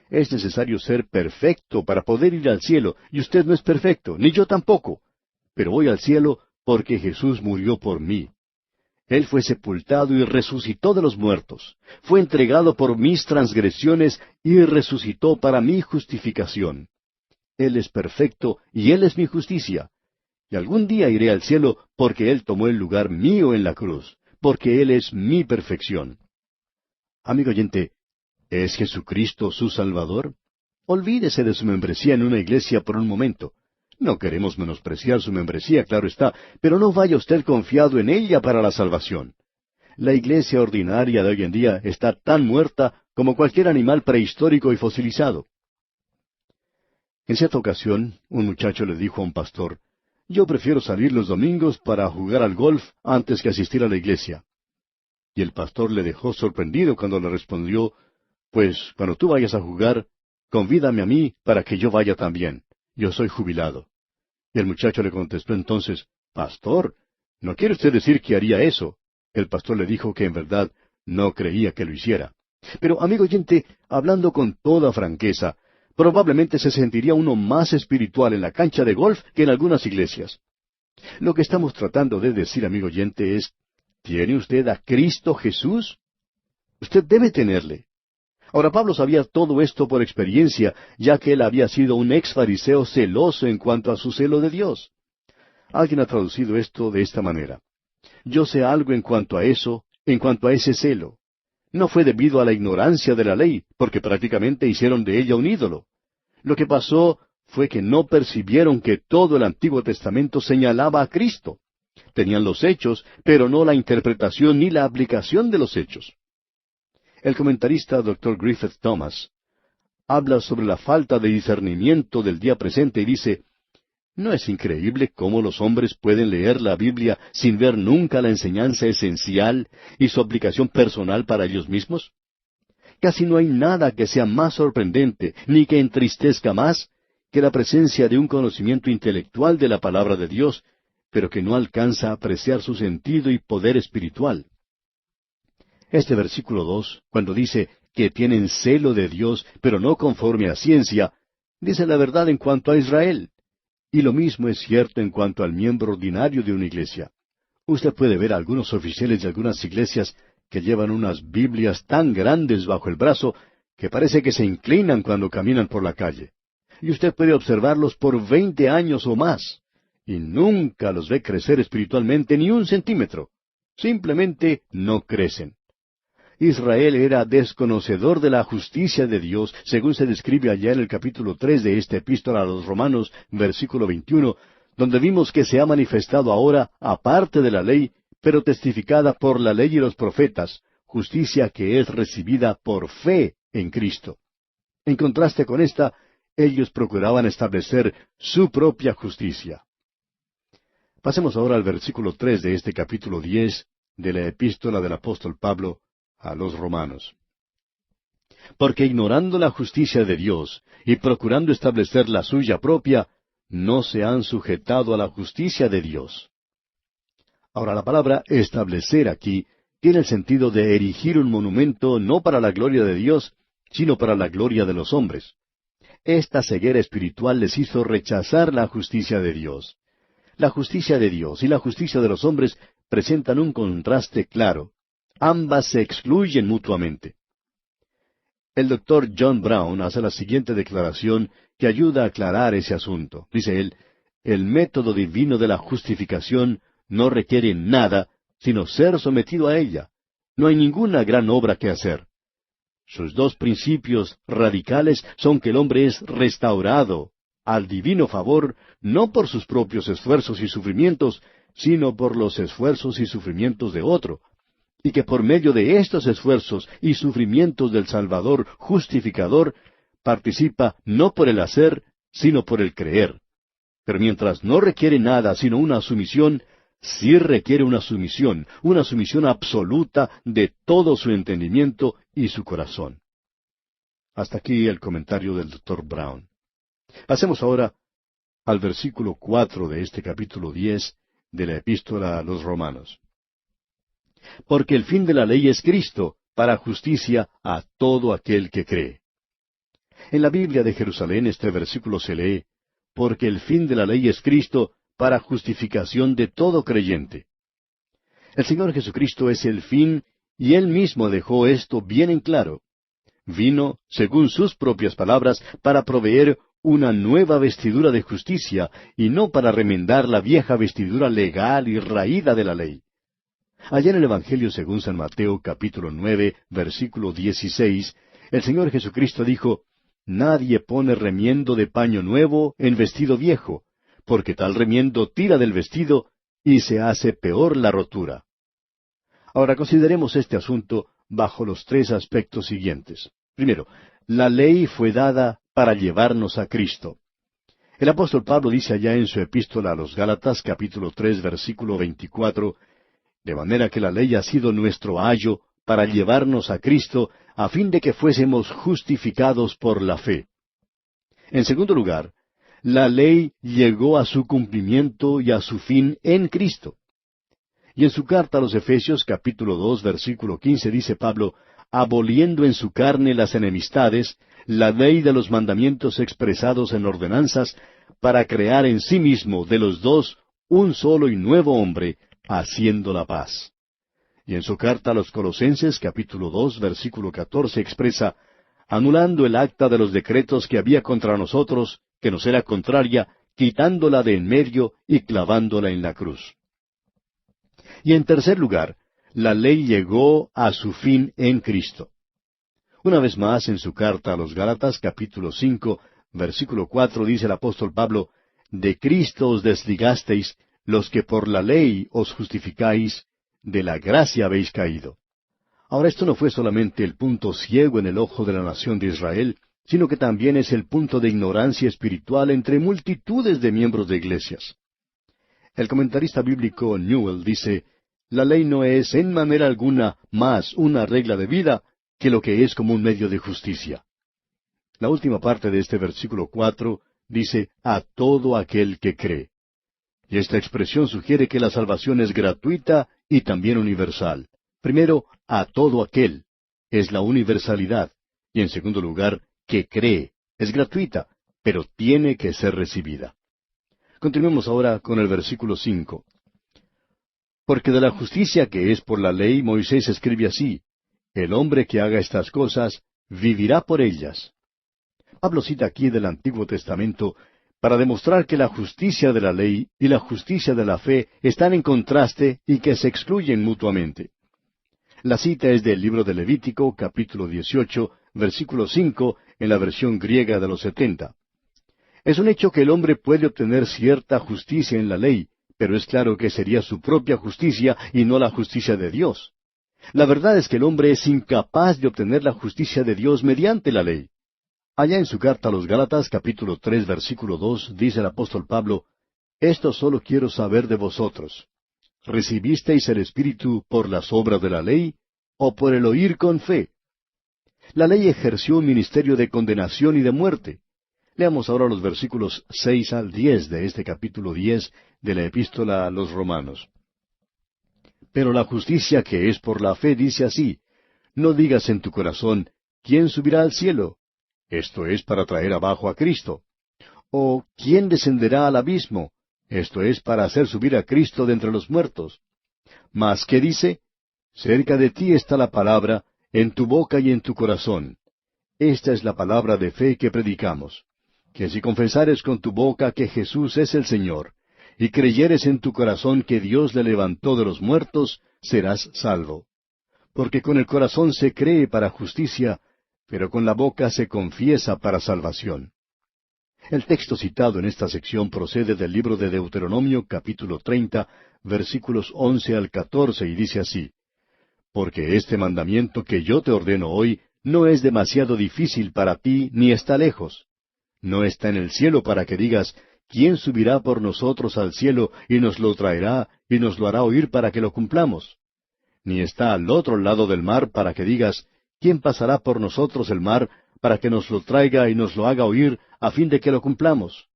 Es necesario ser perfecto para poder ir al cielo, y usted no es perfecto, ni yo tampoco. Pero voy al cielo porque Jesús murió por mí. Él fue sepultado y resucitó de los muertos. Fue entregado por mis transgresiones y resucitó para mi justificación. Él es perfecto y Él es mi justicia. Y algún día iré al cielo porque Él tomó el lugar mío en la cruz, porque Él es mi perfección. Amigo oyente, ¿es Jesucristo su Salvador? Olvídese de su membresía en una iglesia por un momento. No queremos menospreciar su membresía, claro está, pero no vaya usted confiado en ella para la salvación. La iglesia ordinaria de hoy en día está tan muerta como cualquier animal prehistórico y fosilizado. En cierta ocasión, un muchacho le dijo a un pastor, «Yo prefiero salir los domingos para jugar al golf antes que asistir a la iglesia». Y el pastor le dejó sorprendido cuando le respondió, «Pues cuando tú vayas a jugar, convídame a mí para que yo vaya también. Yo soy jubilado». Y el muchacho le contestó entonces, «Pastor, ¿no quiere usted decir que haría eso?» El pastor le dijo que en verdad no creía que lo hiciera. Pero, amigo oyente, hablando con toda franqueza, probablemente se sentiría uno más espiritual en la cancha de golf que en algunas iglesias. Lo que estamos tratando de decir, amigo oyente, es, ¿tiene usted a Cristo Jesús? Usted debe tenerle. Ahora, Pablo sabía todo esto por experiencia, ya que él había sido un ex fariseo celoso en cuanto a su celo de Dios. Alguien ha traducido esto de esta manera: yo sé algo en cuanto a eso, en cuanto a ese celo. No fue debido a la ignorancia de la ley, porque prácticamente hicieron de ella un ídolo. Lo que pasó fue que no percibieron que todo el Antiguo Testamento señalaba a Cristo. Tenían los hechos, pero no la interpretación ni la aplicación de los hechos. El comentarista Dr. Griffith Thomas habla sobre la falta de discernimiento del día presente y dice, ¿no es increíble cómo los hombres pueden leer la Biblia sin ver nunca la enseñanza esencial y su aplicación personal para ellos mismos? Casi no hay nada que sea más sorprendente, ni que entristezca más, que la presencia de un conocimiento intelectual de la palabra de Dios, pero que no alcanza a apreciar su sentido y poder espiritual. Este versículo 2, cuando dice que tienen celo de Dios, pero no conforme a ciencia, dice la verdad en cuanto a Israel. Y lo mismo es cierto en cuanto al miembro ordinario de una iglesia. Usted puede ver a algunos oficiales de algunas iglesias que llevan unas Biblias tan grandes bajo el brazo que parece que se inclinan cuando caminan por la calle. Y usted puede observarlos por 20 años o más, y nunca los ve crecer espiritualmente ni un centímetro. Simplemente no crecen. Israel era desconocedor de la justicia de Dios, según se describe allá en el capítulo 3 de esta epístola a los Romanos, versículo 21, donde vimos que se ha manifestado ahora, aparte de la ley, pero testificada por la ley y los profetas, justicia que es recibida por fe en Cristo. En contraste con esta, ellos procuraban establecer su propia justicia. Pasemos ahora al versículo 3 de este capítulo 10 de la epístola del apóstol Pablo a los Romanos. Porque ignorando la justicia de Dios y procurando establecer la suya propia, no se han sujetado a la justicia de Dios. Ahora, la palabra establecer aquí tiene el sentido de erigir un monumento no para la gloria de Dios, sino para la gloria de los hombres. Esta ceguera espiritual les hizo rechazar la justicia de Dios. La justicia de Dios y la justicia de los hombres presentan un contraste claro. Ambas se excluyen mutuamente. El doctor John Brown hace la siguiente declaración que ayuda a aclarar ese asunto. Dice él, el método divino de la justificación no requiere nada, sino ser sometido a ella. No hay ninguna gran obra que hacer. Sus dos principios radicales son que el hombre es restaurado al divino favor, no por sus propios esfuerzos y sufrimientos, sino por los esfuerzos y sufrimientos de otro, y que por medio de estos esfuerzos y sufrimientos del Salvador justificador, participa no por el hacer, sino por el creer. Pero mientras no requiere nada sino una sumisión, sí requiere una sumisión absoluta de todo su entendimiento y su corazón. Hasta aquí el comentario del Dr. Brown. Pasemos ahora al versículo 4 de este capítulo 10 de la epístola a los Romanos. Porque el fin de la ley es Cristo, para justicia a todo aquel que cree. En la Biblia de Jerusalén este versículo se lee, porque el fin de la ley es Cristo, para justificación de todo creyente. El Señor Jesucristo es el fin, y Él mismo dejó esto bien en claro. Vino, según sus propias palabras, para proveer una nueva vestidura de justicia, y no para remendar la vieja vestidura legal y raída de la ley. Allá en el Evangelio según San Mateo capítulo 9, versículo 16, el Señor Jesucristo dijo, Nadie pone remiendo de paño nuevo en vestido viejo, porque tal remiendo tira del vestido y se hace peor la rotura. Ahora consideremos este asunto bajo los tres aspectos siguientes. Primero, la ley fue dada para llevarnos a Cristo. El apóstol Pablo dice allá en su epístola a los Gálatas, capítulo 3, versículo 24, de manera que la ley ha sido nuestro ayo para llevarnos a Cristo, a fin de que fuésemos justificados por la fe. En segundo lugar, la ley llegó a su cumplimiento y a su fin en Cristo. Y en su carta a los Efesios, capítulo 2, versículo 15, dice Pablo, aboliendo en su carne las enemistades, la ley de los mandamientos expresados en ordenanzas, para crear en sí mismo de los dos un solo y nuevo hombre, haciendo la paz. Y en su carta a los Colosenses, capítulo 2, versículo 14, expresa, anulando el acta de los decretos que había contra nosotros, que nos era contraria, quitándola de en medio y clavándola en la cruz. Y en tercer lugar, la ley llegó a su fin en Cristo. Una vez más, en su carta a los Gálatas, capítulo 5, versículo 4, dice el apóstol Pablo, de Cristo os desligasteis, los que por la ley os justificáis, de la gracia habéis caído. Ahora, esto no fue solamente el punto ciego en el ojo de la nación de Israel, sino que también es el punto de ignorancia espiritual entre multitudes de miembros de iglesias. El comentarista bíblico Newell dice, la ley no es en manera alguna más una regla de vida que lo que es como un medio de justicia. La última parte de este versículo 4 dice, a todo aquel que cree. Y esta expresión sugiere que la salvación es gratuita y también universal. Primero, a todo aquel. Es la universalidad. Y en segundo lugar, que cree. Es gratuita, pero tiene que ser recibida. Continuemos ahora con el versículo 5. Porque de la justicia que es por la ley, Moisés escribe así, el hombre que haga estas cosas, vivirá por ellas. Pablo cita aquí del Antiguo Testamento para demostrar que la justicia de la ley y la justicia de la fe están en contraste y que se excluyen mutuamente. La cita es del libro de Levítico, capítulo 18, versículo 5, en la versión griega de los 70. Es un hecho que el hombre puede obtener cierta justicia en la ley, pero es claro que sería su propia justicia y no la justicia de Dios. La verdad es que el hombre es incapaz de obtener la justicia de Dios mediante la ley. Allá en su carta a los Gálatas, capítulo 3, versículo 2, dice el apóstol Pablo, esto solo quiero saber de vosotros. ¿Recibisteis el Espíritu por las obras de la ley o por el oír con fe? La ley ejerció un ministerio de condenación y de muerte. Leamos ahora los versículos 6 al 10 de este capítulo 10 de la Epístola a los Romanos. Pero la justicia que es por la fe dice así, no digas en tu corazón, ¿quién subirá al cielo? Esto es para traer abajo a Cristo. ¿O quién descenderá al abismo? Esto es para hacer subir a Cristo de entre los muertos. Mas, ¿qué dice? Cerca de ti está la palabra, en tu boca y en tu corazón. Esta es la palabra de fe que predicamos. Que si confesares con tu boca que Jesús es el Señor, y creyeres en tu corazón que Dios le levantó de los muertos, serás salvo. Porque con el corazón se cree para justicia, pero con la boca se confiesa para salvación. El texto citado en esta sección procede del libro de Deuteronomio, capítulo 30, versículos 11 al 14, y dice así, porque este mandamiento que yo te ordeno hoy no es demasiado difícil para ti, ni está lejos. No está en el cielo para que digas, ¿quién subirá por nosotros al cielo y nos lo traerá y nos lo hará oír para que lo cumplamos? Ni está al otro lado del mar para que digas, ¿quién pasará por nosotros el mar para que nos lo traiga y nos lo haga oír a fin de que lo cumplamos?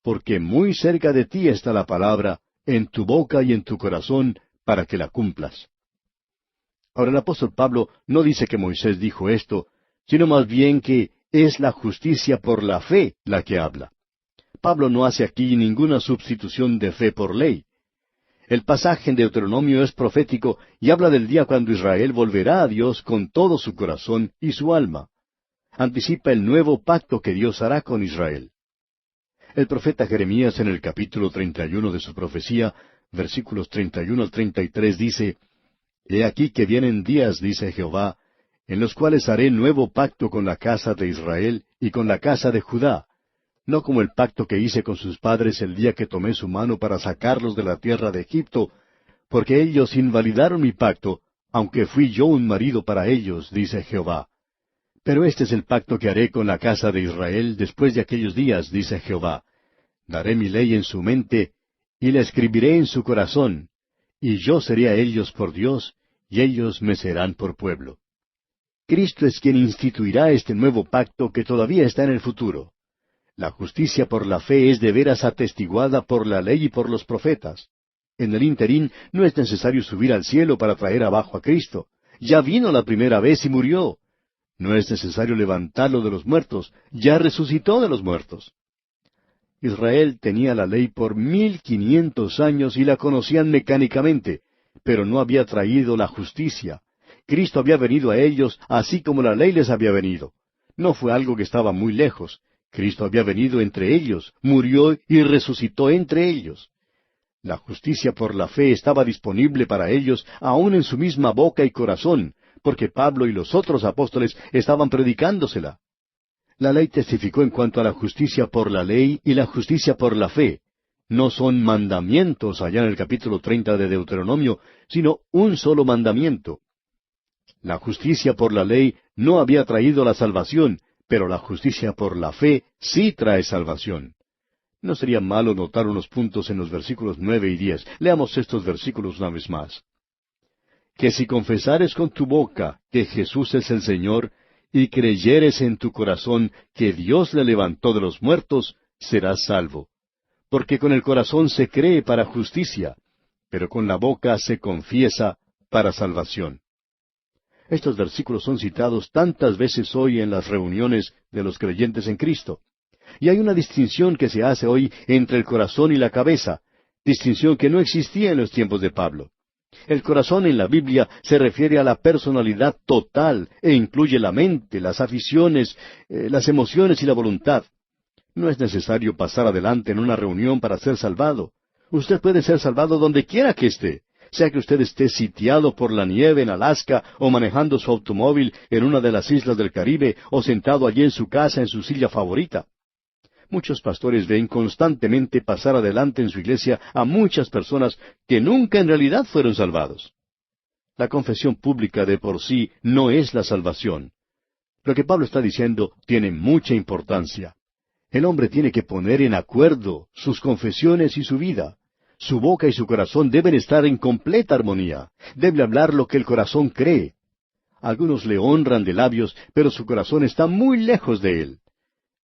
Porque muy cerca de ti está la palabra, en tu boca y en tu corazón, para que la cumplas. Ahora el apóstol Pablo no dice que Moisés dijo esto, sino más bien que es la justicia por la fe la que habla. Pablo no hace aquí ninguna sustitución de fe por ley. El pasaje en Deuteronomio es profético y habla del día cuando Israel volverá a Dios con todo su corazón y su alma. Anticipa el nuevo pacto que Dios hará con Israel. El profeta Jeremías en el capítulo 31 de su profecía, versículos 31 al 33 dice, He aquí que vienen días, dice Jehová, en los cuales haré nuevo pacto con la casa de Israel y con la casa de Judá, no como el pacto que hice con sus padres el día que tomé su mano para sacarlos de la tierra de Egipto, porque ellos invalidaron mi pacto, aunque fui yo un marido para ellos, dice Jehová. Pero este es el pacto que haré con la casa de Israel después de aquellos días, dice Jehová. Daré mi ley en su mente, y la escribiré en su corazón, y yo seré a ellos por Dios, y ellos me serán por pueblo. Cristo es quien instituirá este nuevo pacto que todavía está en el futuro. La justicia por la fe es de veras atestiguada por la ley y por los profetas. En el interín no es necesario subir al cielo para traer abajo a Cristo. Ya vino la primera vez y murió. No es necesario levantarlo de los muertos, ya resucitó de los muertos. Israel tenía la ley por 1500 años y la conocían mecánicamente, pero no había traído la justicia. Cristo había venido a ellos así como la ley les había venido. No fue algo que estaba muy lejos. Cristo había venido entre ellos, murió y resucitó entre ellos. La justicia por la fe estaba disponible para ellos aún en su misma boca y corazón, porque Pablo y los otros apóstoles estaban predicándosela. La ley testificó en cuanto a la justicia por la ley y la justicia por la fe. No son mandamientos allá en el capítulo 30 de Deuteronomio, sino un solo mandamiento. La justicia por la ley no había traído la salvación, pero la justicia por la fe sí trae salvación. No sería malo notar unos puntos en los versículos 9 y 10. Leamos estos versículos una vez más. Que si confesares con tu boca que Jesús es el Señor, y creyeres en tu corazón que Dios le levantó de los muertos, serás salvo. Porque con el corazón se cree para justicia, pero con la boca se confiesa para salvación. Estos versículos son citados tantas veces hoy en las reuniones de los creyentes en Cristo. Y hay una distinción que se hace hoy entre el corazón y la cabeza, distinción que no existía en los tiempos de Pablo. El corazón en la Biblia se refiere a la personalidad total e incluye la mente, las aficiones, las emociones y la voluntad. No es necesario pasar adelante en una reunión para ser salvado. Usted puede ser salvado donde quiera que esté, sea que usted esté sitiado por la nieve en Alaska o manejando su automóvil en una de las islas del Caribe o sentado allí en su casa en su silla favorita. Muchos pastores ven constantemente pasar adelante en su iglesia a muchas personas que nunca en realidad fueron salvados. La confesión pública de por sí no es la salvación. Lo que Pablo está diciendo tiene mucha importancia. El hombre tiene que poner en acuerdo sus confesiones y su vida. Su boca y su corazón deben estar en completa armonía. Debe hablar lo que el corazón cree. Algunos le honran de labios, pero su corazón está muy lejos de él.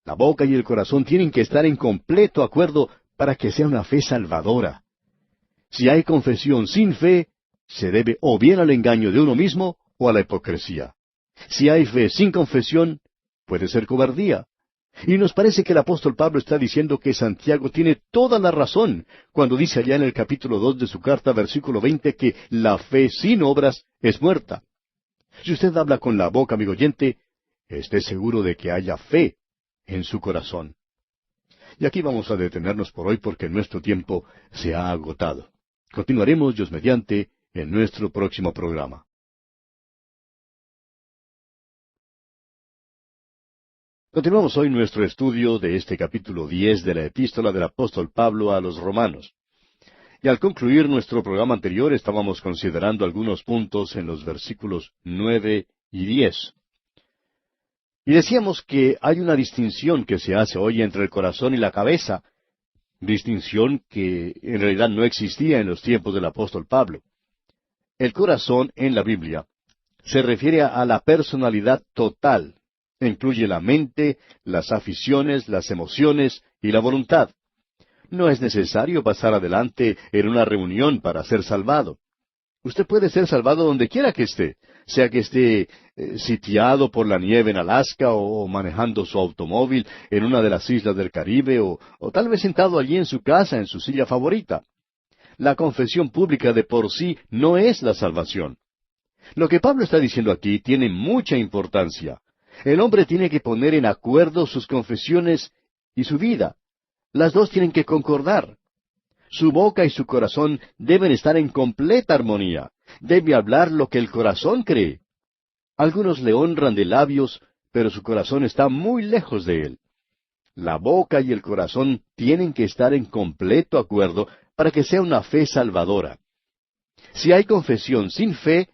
La boca y el corazón tienen que estar en completo acuerdo para que sea una fe salvadora. Si hay confesión sin fe, se debe o bien al engaño de uno mismo o a la hipocresía. Si hay fe sin confesión, puede ser cobardía. Y nos parece que el apóstol Pablo está diciendo que Santiago tiene toda la razón cuando dice allá en el capítulo 2 de su carta, versículo 20, que la fe sin obras es muerta. Si usted habla con la boca, amigo oyente, esté seguro de que haya fe en su corazón. Y aquí vamos a detenernos por hoy porque nuestro tiempo se ha agotado. Continuaremos, Dios mediante, en nuestro próximo programa. Continuamos hoy nuestro estudio de este capítulo 10 de la epístola del apóstol Pablo a los Romanos. Y al concluir nuestro programa anterior estábamos considerando algunos puntos en los versículos 9 y 10. Y decíamos que hay una distinción que se hace hoy entre el corazón y la cabeza, distinción que en realidad no existía en los tiempos del apóstol Pablo. El corazón en la Biblia se refiere a la personalidad total. Incluye la mente, las aficiones, las emociones y la voluntad. No es necesario pasar adelante en una reunión para ser salvado. Usted puede ser salvado donde quiera que esté, sea que esté sitiado por la nieve en Alaska o manejando su automóvil en una de las islas del Caribe o tal vez sentado allí en su casa en su silla favorita. La confesión pública de por sí no es la salvación. Lo que Pablo está diciendo aquí tiene mucha importancia. El hombre tiene que poner en acuerdo sus confesiones y su vida. Las dos tienen que concordar. Su boca y su corazón deben estar en completa armonía. Debe hablar lo que el corazón cree. Algunos le honran de labios, pero su corazón está muy lejos de él. La boca y el corazón tienen que estar en completo acuerdo para que sea una fe salvadora. Si hay confesión sin fe,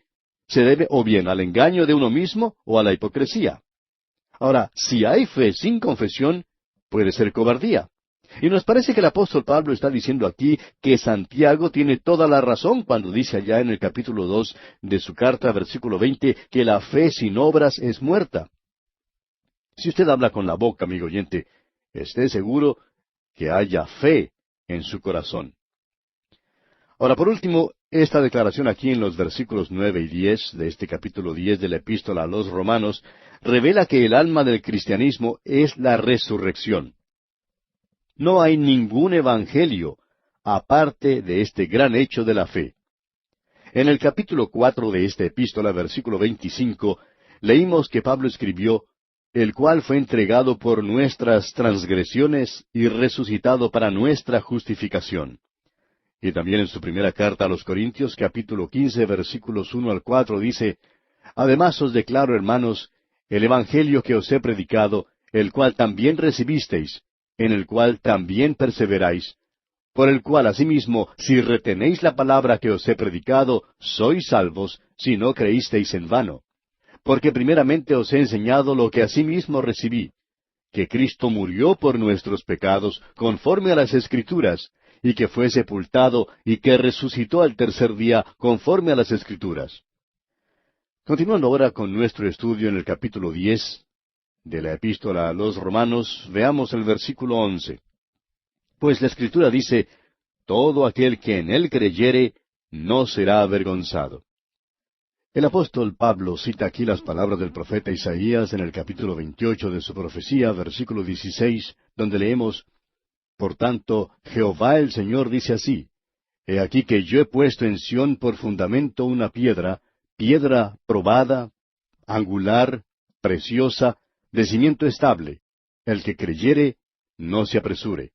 se debe o bien al engaño de uno mismo o a la hipocresía. Ahora, si hay fe sin confesión, puede ser cobardía. Y nos parece que el apóstol Pablo está diciendo aquí que Santiago tiene toda la razón cuando dice allá en el capítulo 2 de su carta, versículo 20, que la fe sin obras es muerta. Si usted habla con la boca, amigo oyente, esté seguro que haya fe en su corazón. Ahora, por último, esta declaración aquí en los versículos 9 y 10 de este capítulo 10 de la epístola a los Romanos revela que el alma del cristianismo es la resurrección. No hay ningún evangelio aparte de este gran hecho de la fe. En el capítulo 4 de esta epístola, versículo 25, leímos que Pablo escribió, el cual fue entregado por nuestras transgresiones y resucitado para nuestra justificación. Y también en su primera carta a los Corintios, capítulo 15, versículos 1 al 4, dice, además os declaro, hermanos, el evangelio que os he predicado, el cual también recibisteis, en el cual también perseveráis, por el cual asimismo, si retenéis la palabra que os he predicado, sois salvos, si no creísteis en vano. Porque primeramente os he enseñado lo que asimismo recibí, que Cristo murió por nuestros pecados, conforme a las Escrituras, y que fue sepultado, y que resucitó al tercer día, conforme a las Escrituras. Continuando ahora con nuestro estudio en el capítulo 10 de la epístola a los Romanos, veamos el versículo 11. Pues la Escritura dice, todo aquel que en él creyere, no será avergonzado. El apóstol Pablo cita aquí las palabras del profeta Isaías en el capítulo 28 de su profecía, versículo 16, donde leemos, por tanto, Jehová el Señor dice así, he aquí que yo he puesto en Sión por fundamento una piedra, piedra probada, angular, preciosa, de cimiento estable. El que creyere, no se apresure.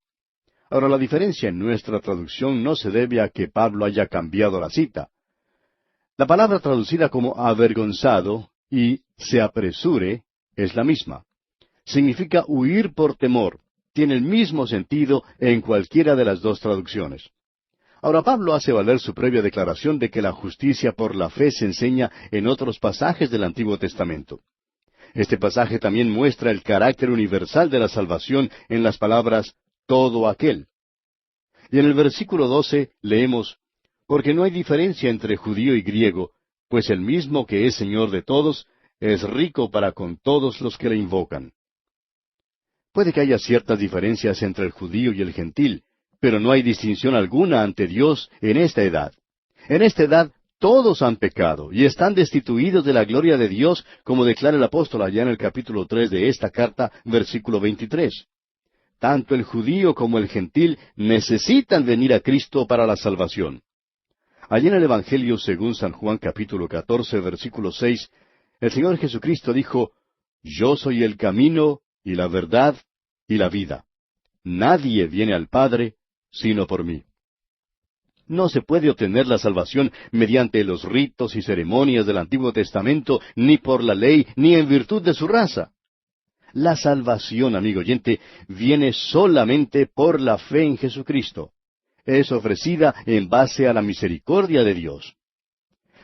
Ahora, la diferencia en nuestra traducción no se debe a que Pablo haya cambiado la cita. La palabra traducida como avergonzado y se apresure es la misma. Significa huir por temor. Tiene el mismo sentido en cualquiera de las dos traducciones. Ahora Pablo hace valer su previa declaración de que la justicia por la fe se enseña en otros pasajes del Antiguo Testamento. Este pasaje también muestra el carácter universal de la salvación en las palabras todo aquel. Y en el versículo 12 leemos, porque no hay diferencia entre judío y griego, pues el mismo que es Señor de todos, es rico para con todos los que le invocan. Puede que haya ciertas diferencias entre el judío y el gentil, pero no hay distinción alguna ante Dios en esta edad. En esta edad todos han pecado y están destituidos de la gloria de Dios, como declara el apóstol allá en el capítulo 3 de esta carta, versículo 23. Tanto el judío como el gentil necesitan venir a Cristo para la salvación. Allí en el Evangelio según San Juan capítulo 14, versículo 6, el Señor Jesucristo dijo, yo soy el camino y la verdad y la vida. Nadie viene al Padre sino por mí. No se puede obtener la salvación mediante los ritos y ceremonias del Antiguo Testamento, ni por la ley, ni en virtud de su raza. La salvación, amigo oyente, viene solamente por la fe en Jesucristo. Es ofrecida en base a la misericordia de Dios.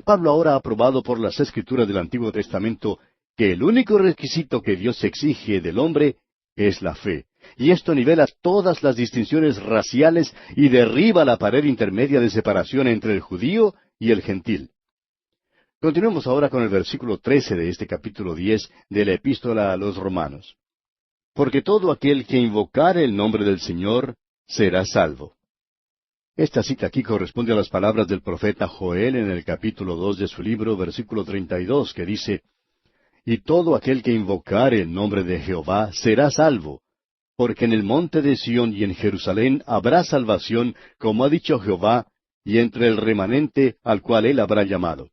Pablo ahora ha probado por las Escrituras del Antiguo Testamento que el único requisito que Dios exige del hombre es la fe. Y esto nivela todas las distinciones raciales y derriba la pared intermedia de separación entre el judío y el gentil. Continuemos ahora con el versículo 13 de este capítulo 10 de la epístola a los Romanos. Porque todo aquel que invocare el nombre del Señor será salvo. Esta cita aquí corresponde a las palabras del profeta Joel en el capítulo 2 de su libro, versículo 32, que dice, y todo aquel que invocare el nombre de Jehová será salvo, porque en el monte de Sión y en Jerusalén habrá salvación, como ha dicho Jehová, y entre el remanente al cual él habrá llamado.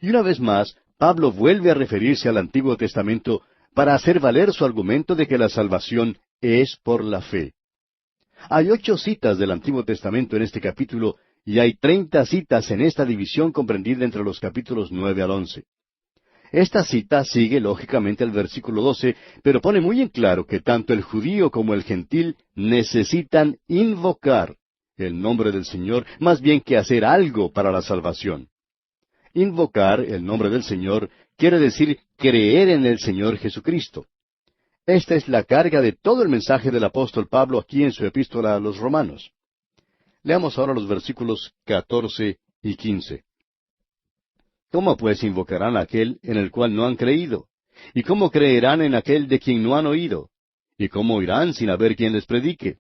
Y una vez más, Pablo vuelve a referirse al Antiguo Testamento para hacer valer su argumento de que la salvación es por la fe. Hay 8 citas del Antiguo Testamento en este capítulo, y hay 30 citas en esta división comprendida entre los capítulos 9 al 11. Esta cita sigue lógicamente el versículo 12, pero pone muy en claro que tanto el judío como el gentil necesitan invocar el nombre del Señor, más bien que hacer algo para la salvación. Invocar el nombre del Señor quiere decir creer en el Señor Jesucristo. Esta es la carga de todo el mensaje del apóstol Pablo aquí en su epístola a los Romanos. Leamos ahora los versículos 14 y 15. ¿Cómo pues invocarán a aquel en el cual no han creído? ¿Y cómo creerán en aquel de quien no han oído? ¿Y cómo oirán sin haber quien les predique?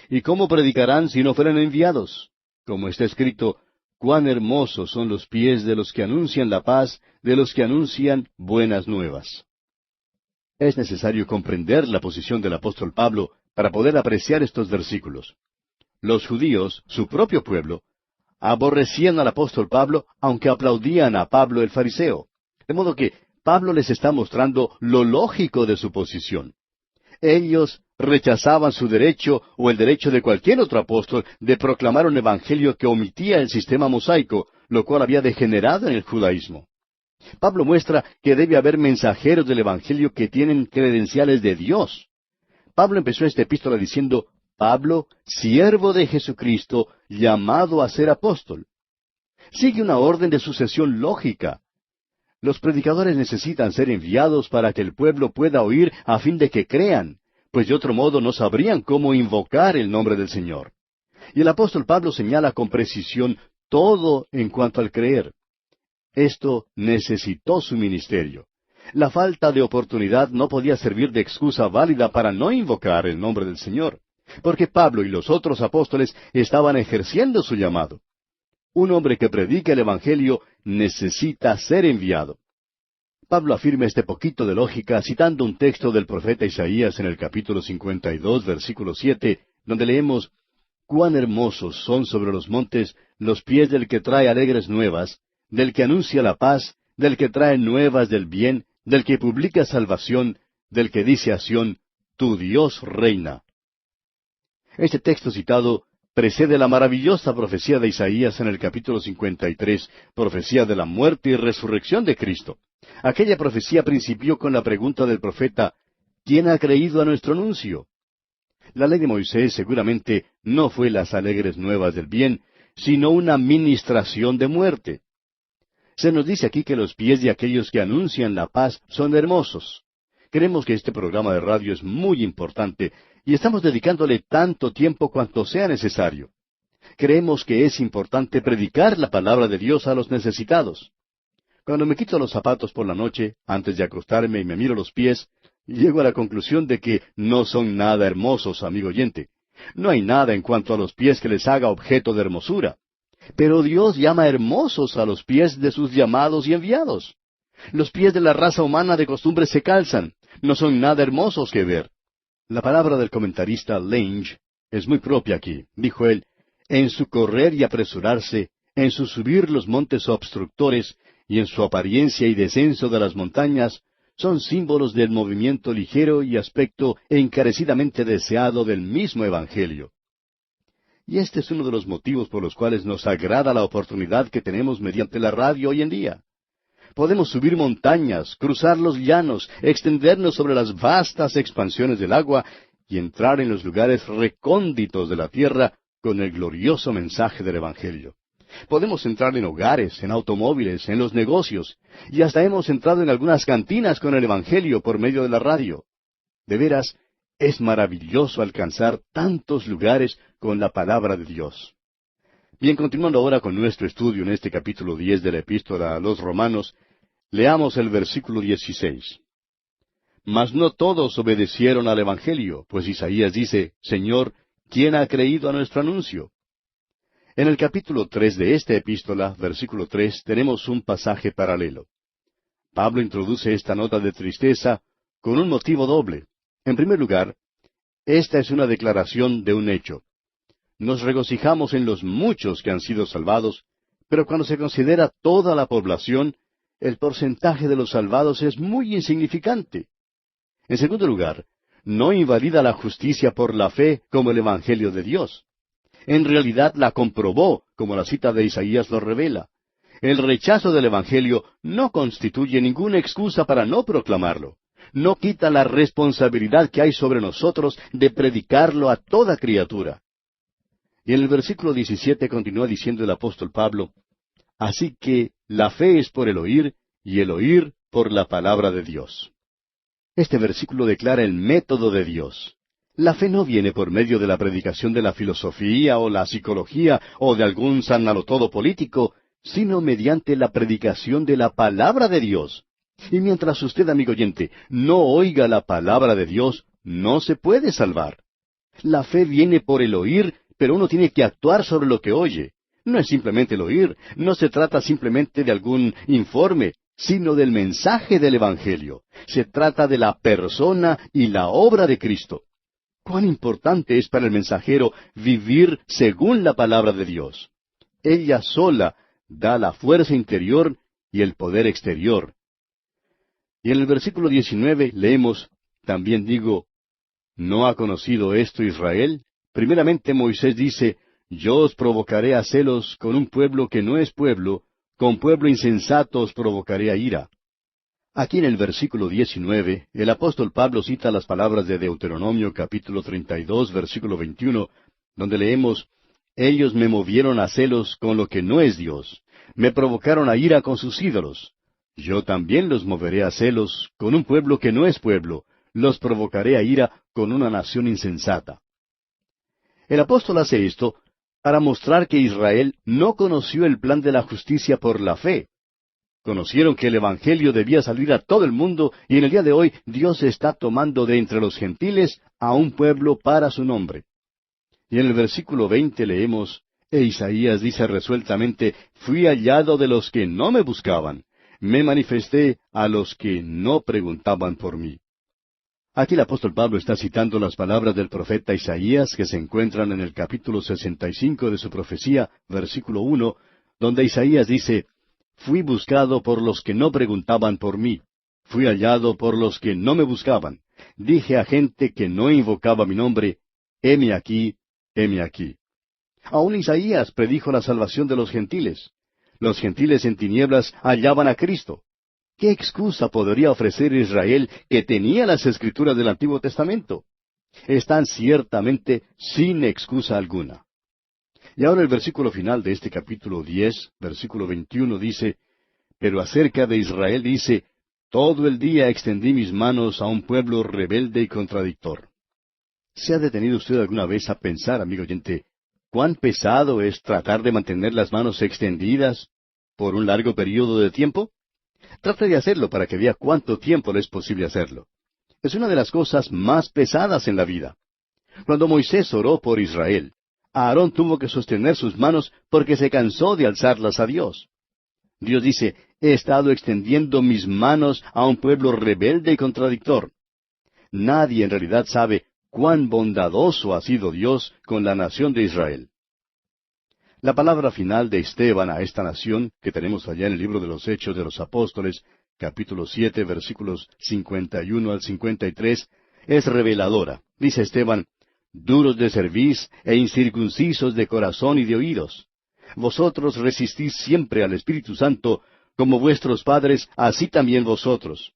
¿Y cómo predicarán si no fueran enviados? Como está escrito, cuán hermosos son los pies de los que anuncian la paz, de los que anuncian buenas nuevas. Es necesario comprender la posición del apóstol Pablo para poder apreciar estos versículos. Los judíos, su propio pueblo, aborrecían al apóstol Pablo, aunque aplaudían a Pablo el fariseo. De modo que Pablo les está mostrando lo lógico de su posición. Ellos rechazaban su derecho o el derecho de cualquier otro apóstol de proclamar un evangelio que omitía el sistema mosaico, lo cual había degenerado en el judaísmo. Pablo muestra que debe haber mensajeros del evangelio que tienen credenciales de Dios. Pablo empezó esta epístola diciendo, Pablo, siervo de Jesucristo, llamado a ser apóstol. Sigue una orden de sucesión lógica. Los predicadores necesitan ser enviados para que el pueblo pueda oír a fin de que crean, pues de otro modo no sabrían cómo invocar el nombre del Señor. Y el apóstol Pablo señala con precisión todo en cuanto al creer. Esto necesitó su ministerio. La falta de oportunidad no podía servir de excusa válida para no invocar el nombre del Señor, porque Pablo y los otros apóstoles estaban ejerciendo su llamado. Un hombre que predica el Evangelio necesita ser enviado. Pablo afirma este poquito de lógica citando un texto del profeta Isaías en el capítulo 52, versículo 7, donde leemos, cuán hermosos son sobre los montes los pies del que trae alegres nuevas, del que anuncia la paz, del que trae nuevas del bien, del que publica salvación, del que dice a Sión, tu Dios reina. Este texto citado precede la maravillosa profecía de Isaías en el capítulo 53, profecía de la muerte y resurrección de Cristo. Aquella profecía principió con la pregunta del profeta, ¿quién ha creído a nuestro anuncio? La ley de Moisés seguramente no fue las alegres nuevas del bien, sino una ministración de muerte. Se nos dice aquí que los pies de aquellos que anuncian la paz son hermosos. Creemos que este programa de radio es muy importante y estamos dedicándole tanto tiempo cuanto sea necesario. Creemos que es importante predicar la palabra de Dios a los necesitados. Cuando me quito los zapatos por la noche, antes de acostarme y me miro los pies, llego a la conclusión de que no son nada hermosos, amigo oyente. No hay nada en cuanto a los pies que les haga objeto de hermosura. Pero Dios llama hermosos a los pies de sus llamados y enviados. Los pies de la raza humana de costumbre se calzan, no son nada hermosos que ver. La palabra del comentarista Lange es muy propia aquí. Dijo él, en su correr y apresurarse, en su subir los montes obstructores, y en su apariencia y descenso de las montañas, son símbolos del movimiento ligero y aspecto encarecidamente deseado del mismo Evangelio. Y este es uno de los motivos por los cuales nos agrada la oportunidad que tenemos mediante la radio hoy en día. Podemos subir montañas, cruzar los llanos, extendernos sobre las vastas expansiones del agua y entrar en los lugares recónditos de la tierra con el glorioso mensaje del Evangelio. Podemos entrar en hogares, en automóviles, en los negocios, y hasta hemos entrado en algunas cantinas con el Evangelio por medio de la radio. De veras, es maravilloso alcanzar tantos lugares con la palabra de Dios. Bien, continuando ahora con nuestro estudio en este capítulo 10 de la Epístola a los Romanos, leamos el versículo 16. Mas no todos obedecieron al Evangelio, pues Isaías dice, Señor, ¿quién ha creído a nuestro anuncio? En el capítulo 3 de esta epístola, versículo 3, tenemos un pasaje paralelo. Pablo introduce esta nota de tristeza con un motivo doble. En primer lugar, esta es una declaración de un hecho. Nos regocijamos en los muchos que han sido salvados, pero cuando se considera toda la población, el porcentaje de los salvados es muy insignificante. En segundo lugar, no invalida la justicia por la fe como el Evangelio de Dios. En realidad la comprobó, como la cita de Isaías lo revela. El rechazo del Evangelio no constituye ninguna excusa para no proclamarlo. No quita la responsabilidad que hay sobre nosotros de predicarlo a toda criatura. Y en el versículo 17 continúa diciendo el apóstol Pablo, Así que la fe es por el oír, y el oír por la palabra de Dios. Este versículo declara el método de Dios. La fe no viene por medio de la predicación de la filosofía o la psicología o de algún sanalotodo político, sino mediante la predicación de la palabra de Dios. Y mientras usted, amigo oyente, no oiga la palabra de Dios, no se puede salvar. La fe viene por el oír, pero uno tiene que actuar sobre lo que oye. No es simplemente el oír, no se trata simplemente de algún informe, sino del mensaje del Evangelio. Se trata de la persona y la obra de Cristo. Cuán importante es para el mensajero vivir según la palabra de Dios. Ella sola da la fuerza interior y el poder exterior. Y en el versículo 19 leemos, también digo, ¿no ha conocido esto Israel? Primeramente Moisés dice, yo os provocaré a celos con un pueblo que no es pueblo, con pueblo insensato os provocaré a ira. Aquí en el versículo 19, el apóstol Pablo cita las palabras de Deuteronomio capítulo 32, versículo 21, donde leemos, ellos me movieron a celos con lo que no es Dios, me provocaron a ira con sus ídolos. Yo también los moveré a celos con un pueblo que no es pueblo, los provocaré a ira con una nación insensata. El apóstol hace esto para mostrar que Israel no conoció el plan de la justicia por la fe. Conocieron que el Evangelio debía salir a todo el mundo y en el día de hoy Dios está tomando de entre los gentiles a un pueblo para su nombre. Y en el versículo 20 leemos, e Isaías dice resueltamente, fui hallado de los que no me buscaban, me manifesté a los que no preguntaban por mí. Aquí el apóstol Pablo está citando las palabras del profeta Isaías que se encuentran en el capítulo 65 de su profecía, versículo 1, donde Isaías dice, fui buscado por los que no preguntaban por mí, fui hallado por los que no me buscaban, dije a gente que no invocaba mi nombre, heme aquí, heme aquí. Aún Isaías predijo la salvación de los gentiles. Los gentiles en tinieblas hallaban a Cristo. ¿Qué excusa podría ofrecer Israel que tenía las Escrituras del Antiguo Testamento? Están ciertamente sin excusa alguna. Y ahora el versículo final de este capítulo 10, versículo 21 dice, pero acerca de Israel dice, todo el día extendí mis manos a un pueblo rebelde y contradictor. ¿Se ha detenido usted alguna vez a pensar, amigo oyente, cuán pesado es tratar de mantener las manos extendidas por un largo período de tiempo? Trate de hacerlo para que vea cuánto tiempo le es posible hacerlo. Es una de las cosas más pesadas en la vida. Cuando Moisés oró por Israel, Aarón tuvo que sostener sus manos porque se cansó de alzarlas a Dios. Dios dice, he estado extendiendo mis manos a un pueblo rebelde y contradictor. Nadie en realidad sabe cuán bondadoso ha sido Dios con la nación de Israel. La palabra final de Esteban a esta nación, que tenemos allá en el libro de los Hechos de los Apóstoles, capítulo 7, versículos 51 al 53, es reveladora. Dice Esteban, duros de cerviz e incircuncisos de corazón y de oídos. Vosotros resistís siempre al Espíritu Santo, como vuestros padres, así también vosotros.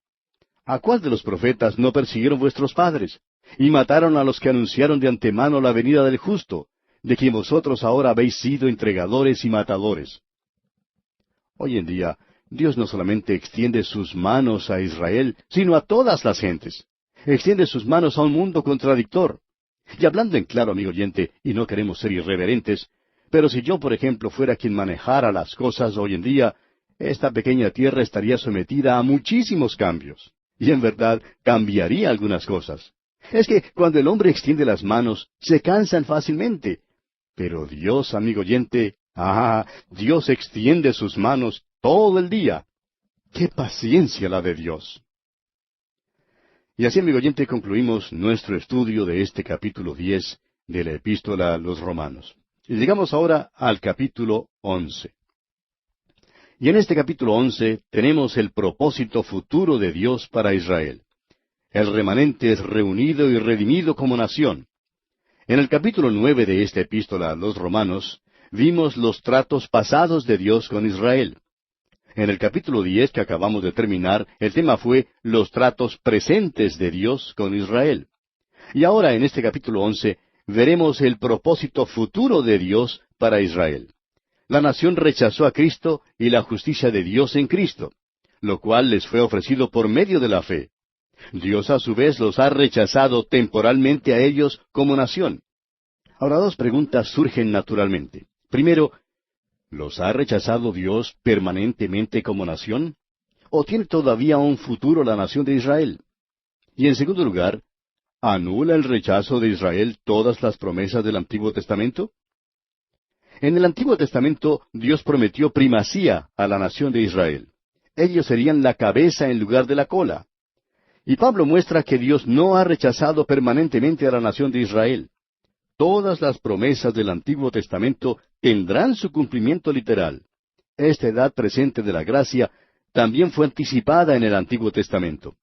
¿A cuál de los profetas no persiguieron vuestros padres? Y mataron a los que anunciaron de antemano la venida del justo, de quien vosotros ahora habéis sido entregadores y matadores. Hoy en día, Dios no solamente extiende sus manos a Israel, sino a todas las gentes. Extiende sus manos a un mundo contradictor. Y hablando en claro, amigo oyente, y no queremos ser irreverentes, pero si yo, por ejemplo, fuera quien manejara las cosas hoy en día, esta pequeña tierra estaría sometida a muchísimos cambios. Y en verdad, cambiaría algunas cosas. Es que cuando el hombre extiende las manos, se cansan fácilmente. Pero Dios, amigo oyente, Dios extiende sus manos todo el día. ¡Qué paciencia la de Dios! Y así, amigo oyente, concluimos nuestro estudio de este capítulo 10 de la Epístola a los Romanos. Y llegamos ahora al capítulo 11. Y en este capítulo 11 tenemos el propósito futuro de Dios para Israel. El remanente es reunido y redimido como nación. En el capítulo 9 de esta epístola a los Romanos, vimos los tratos pasados de Dios con Israel. En el capítulo 10 que acabamos de terminar, el tema fue los tratos presentes de Dios con Israel. Y ahora en este capítulo 11 veremos el propósito futuro de Dios para Israel. La nación rechazó a Cristo y la justicia de Dios en Cristo, lo cual les fue ofrecido por medio de la fe. Dios a su vez los ha rechazado temporalmente a ellos como nación. Ahora dos preguntas surgen naturalmente. Primero, ¿los ha rechazado Dios permanentemente como nación? ¿O tiene todavía un futuro la nación de Israel? Y en segundo lugar, ¿anula el rechazo de Israel todas las promesas del Antiguo Testamento? En el Antiguo Testamento Dios prometió primacía a la nación de Israel. Ellos serían la cabeza en lugar de la cola. Y Pablo muestra que Dios no ha rechazado permanentemente a la nación de Israel. Todas las promesas del Antiguo Testamento tendrán su cumplimiento literal. Esta edad presente de la gracia también fue anticipada en el Antiguo Testamento.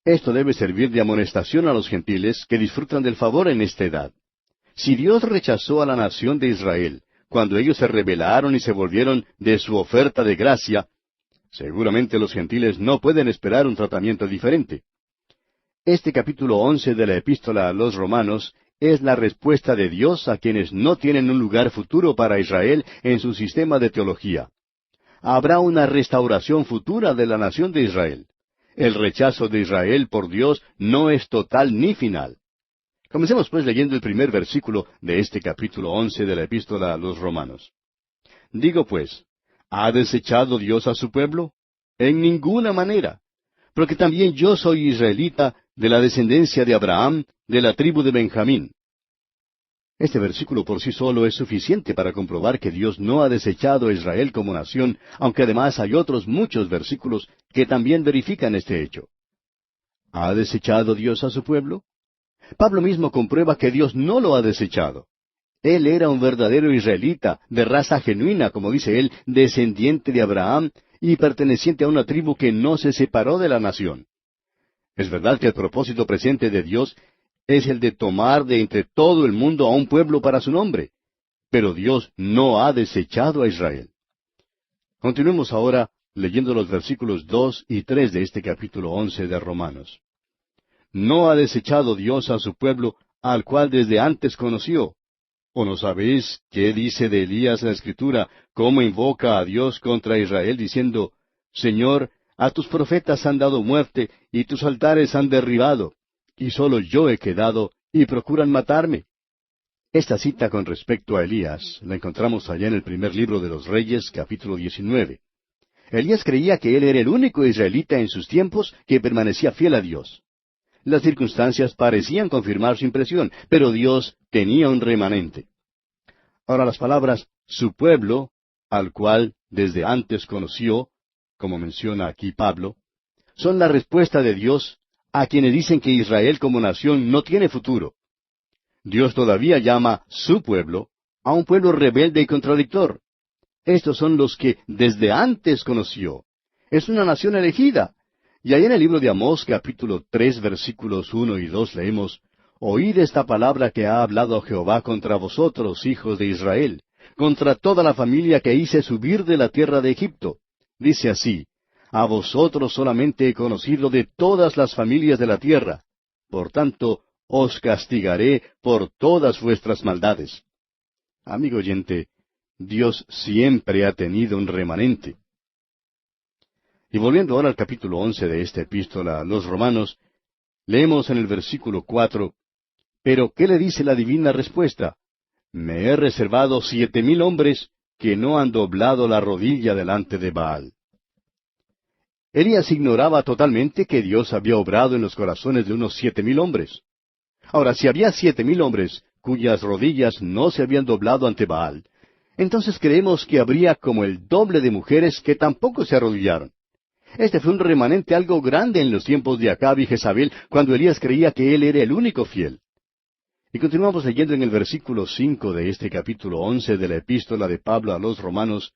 Esto debe servir de amonestación a los gentiles que disfrutan del favor en esta edad. Si Dios rechazó a la nación de Israel cuando ellos se rebelaron y se volvieron de su oferta de gracia, seguramente los gentiles no pueden esperar un tratamiento diferente. Este capítulo 11 de la Epístola a los Romanos es la respuesta de Dios a quienes no tienen un lugar futuro para Israel en su sistema de teología. Habrá una restauración futura de la nación de Israel. El rechazo de Israel por Dios no es total ni final. Comencemos pues leyendo el primer versículo de este capítulo 11 de la Epístola a los Romanos. Digo pues, ¿ha desechado Dios a su pueblo? En ninguna manera. Porque también yo soy israelita, de la descendencia de Abraham, de la tribu de Benjamín. Este versículo por sí solo es suficiente para comprobar que Dios no ha desechado a Israel como nación, aunque además hay otros muchos versículos que también verifican este hecho. ¿Ha desechado Dios a su pueblo? Pablo mismo comprueba que Dios no lo ha desechado. Él era un verdadero israelita, de raza genuina, como dice él, descendiente de Abraham y perteneciente a una tribu que no se separó de la nación. Es verdad que el propósito presente de Dios es el de tomar de entre todo el mundo a un pueblo para su nombre, pero Dios no ha desechado a Israel. Continuemos ahora leyendo los versículos 2 y 3 de este capítulo 11 de Romanos. ¿No ha desechado Dios a su pueblo, al cual desde antes conoció? ¿O no sabéis qué dice de Elías la Escritura, cómo invoca a Dios contra Israel, diciendo, Señor, a tus profetas han dado muerte, y tus altares han derribado, y solo yo he quedado, y procuran matarme? Esta cita con respecto a Elías la encontramos allá en el primer libro de los Reyes, capítulo 19. Elías creía que él era el único israelita en sus tiempos que permanecía fiel a Dios. Las circunstancias parecían confirmar su impresión, pero Dios tenía un remanente. Ahora las palabras, su pueblo, al cual desde antes conoció, como menciona aquí Pablo, son la respuesta de Dios a quienes dicen que Israel como nación no tiene futuro. Dios todavía llama su pueblo a un pueblo rebelde y contradictor. Estos son los que desde antes conoció. Es una nación elegida. Y ahí en el libro de Amós, capítulo 3, versículos 1 y 2, leemos, Oíd esta palabra que ha hablado Jehová contra vosotros, hijos de Israel, contra toda la familia que hice subir de la tierra de Egipto. Dice así, A vosotros solamente he conocido de todas las familias de la tierra. Por tanto, os castigaré por todas vuestras maldades. Amigo oyente, Dios siempre ha tenido un remanente. Y volviendo ahora al capítulo 11 de esta epístola a los Romanos, leemos en el versículo 4, Pero ¿qué le dice la divina respuesta? Me he reservado 7,000 hombres que no han doblado la rodilla delante de Baal. Elías ignoraba totalmente que Dios había obrado en los corazones de unos 7,000 hombres. Ahora, si había 7,000 hombres cuyas rodillas no se habían doblado ante Baal, entonces creemos que habría como el doble de mujeres que tampoco se arrodillaron. Este fue un remanente algo grande en los tiempos de Acab y Jezabel, cuando Elías creía que él era el único fiel. Y continuamos leyendo en el versículo 5 de este capítulo 11 de la epístola de Pablo a los Romanos,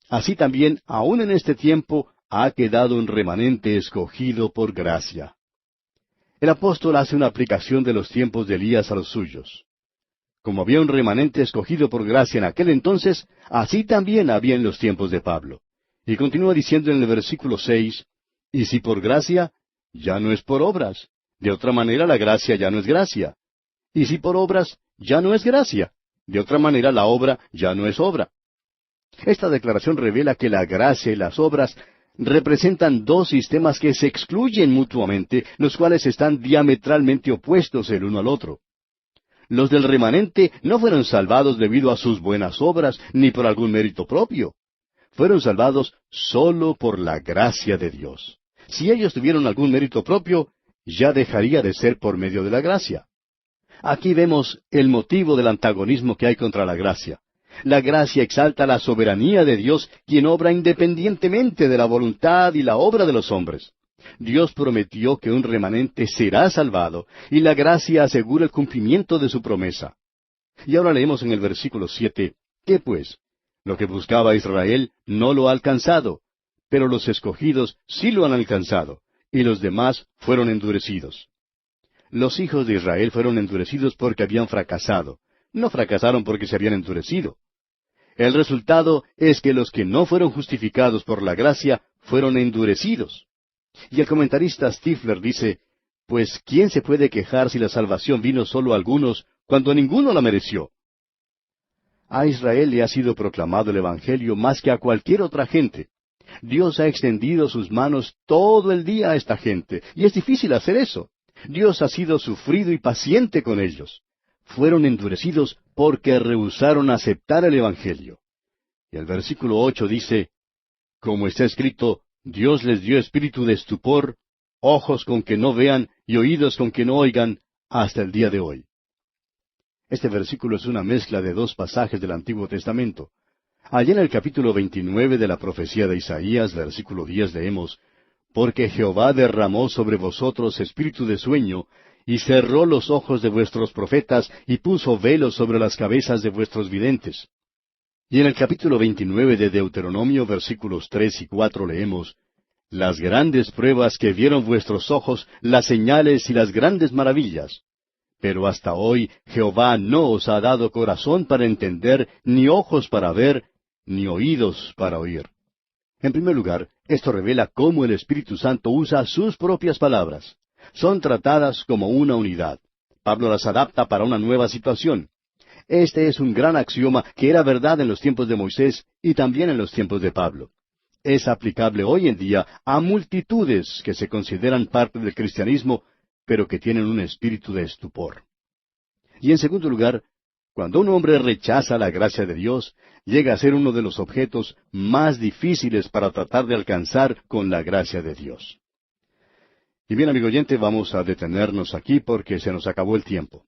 Así también, aun en este tiempo, ha quedado un remanente escogido por gracia. El apóstol hace una aplicación de los tiempos de Elías a los suyos. Como había un remanente escogido por gracia en aquel entonces, así también había en los tiempos de Pablo. Y continúa diciendo en el versículo 6, Y si por gracia, ya no es por obras. De otra manera la gracia ya no es gracia. Y si por obras, ya no es gracia. De otra manera la obra ya no es obra. Esta declaración revela que la gracia y las obras representan dos sistemas que se excluyen mutuamente, los cuales están diametralmente opuestos el uno al otro. Los del remanente no fueron salvados debido a sus buenas obras, ni por algún mérito propio. Fueron salvados sólo por la gracia de Dios. Si ellos tuvieron algún mérito propio, ya dejaría de ser por medio de la gracia. Aquí vemos el motivo del antagonismo que hay contra la gracia. La gracia exalta la soberanía de Dios, quien obra independientemente de la voluntad y la obra de los hombres. Dios prometió que un remanente será salvado, y la gracia asegura el cumplimiento de su promesa. Y ahora leemos en el versículo 7, ¿qué pues? Lo que buscaba Israel no lo ha alcanzado, pero los escogidos sí lo han alcanzado, y los demás fueron endurecidos. Los hijos de Israel fueron endurecidos porque habían fracasado. No fracasaron porque se habían endurecido. El resultado es que los que no fueron justificados por la gracia fueron endurecidos. Y el comentarista Stifler dice, pues ¿quién se puede quejar si la salvación vino solo a algunos cuando ninguno la mereció? A Israel le ha sido proclamado el Evangelio más que a cualquier otra gente. Dios ha extendido sus manos todo el día a esta gente, y es difícil hacer eso. Dios ha sido sufrido y paciente con ellos. Fueron endurecidos porque rehusaron aceptar el Evangelio. Y el versículo 8 dice, como está escrito, Dios les dio espíritu de estupor, ojos con que no vean y oídos con que no oigan, hasta el día de hoy. Este versículo es una mezcla de dos pasajes del Antiguo Testamento. Allí en el capítulo 29 de la profecía de Isaías, versículo 10, leemos, porque Jehová derramó sobre vosotros espíritu de sueño, y cerró los ojos de vuestros profetas, y puso velos sobre las cabezas de vuestros videntes. Y en el capítulo 29 de Deuteronomio, versículos 3 y 4, leemos, las grandes pruebas que vieron vuestros ojos, las señales y las grandes maravillas. Pero hasta hoy Jehová no os ha dado corazón para entender, ni ojos para ver, ni oídos para oír. En primer lugar, esto revela cómo el Espíritu Santo usa sus propias palabras. Son tratadas como una unidad. Pablo las adapta para una nueva situación. Este es un gran axioma que era verdad en los tiempos de Moisés y también en los tiempos de Pablo. Es aplicable hoy en día a multitudes que se consideran parte del cristianismo, pero que tienen un espíritu de estupor. Y en segundo lugar, cuando un hombre rechaza la gracia de Dios, llega a ser uno de los objetos más difíciles para tratar de alcanzar con la gracia de Dios. Y bien, amigo oyente, vamos a detenernos aquí porque se nos acabó el tiempo.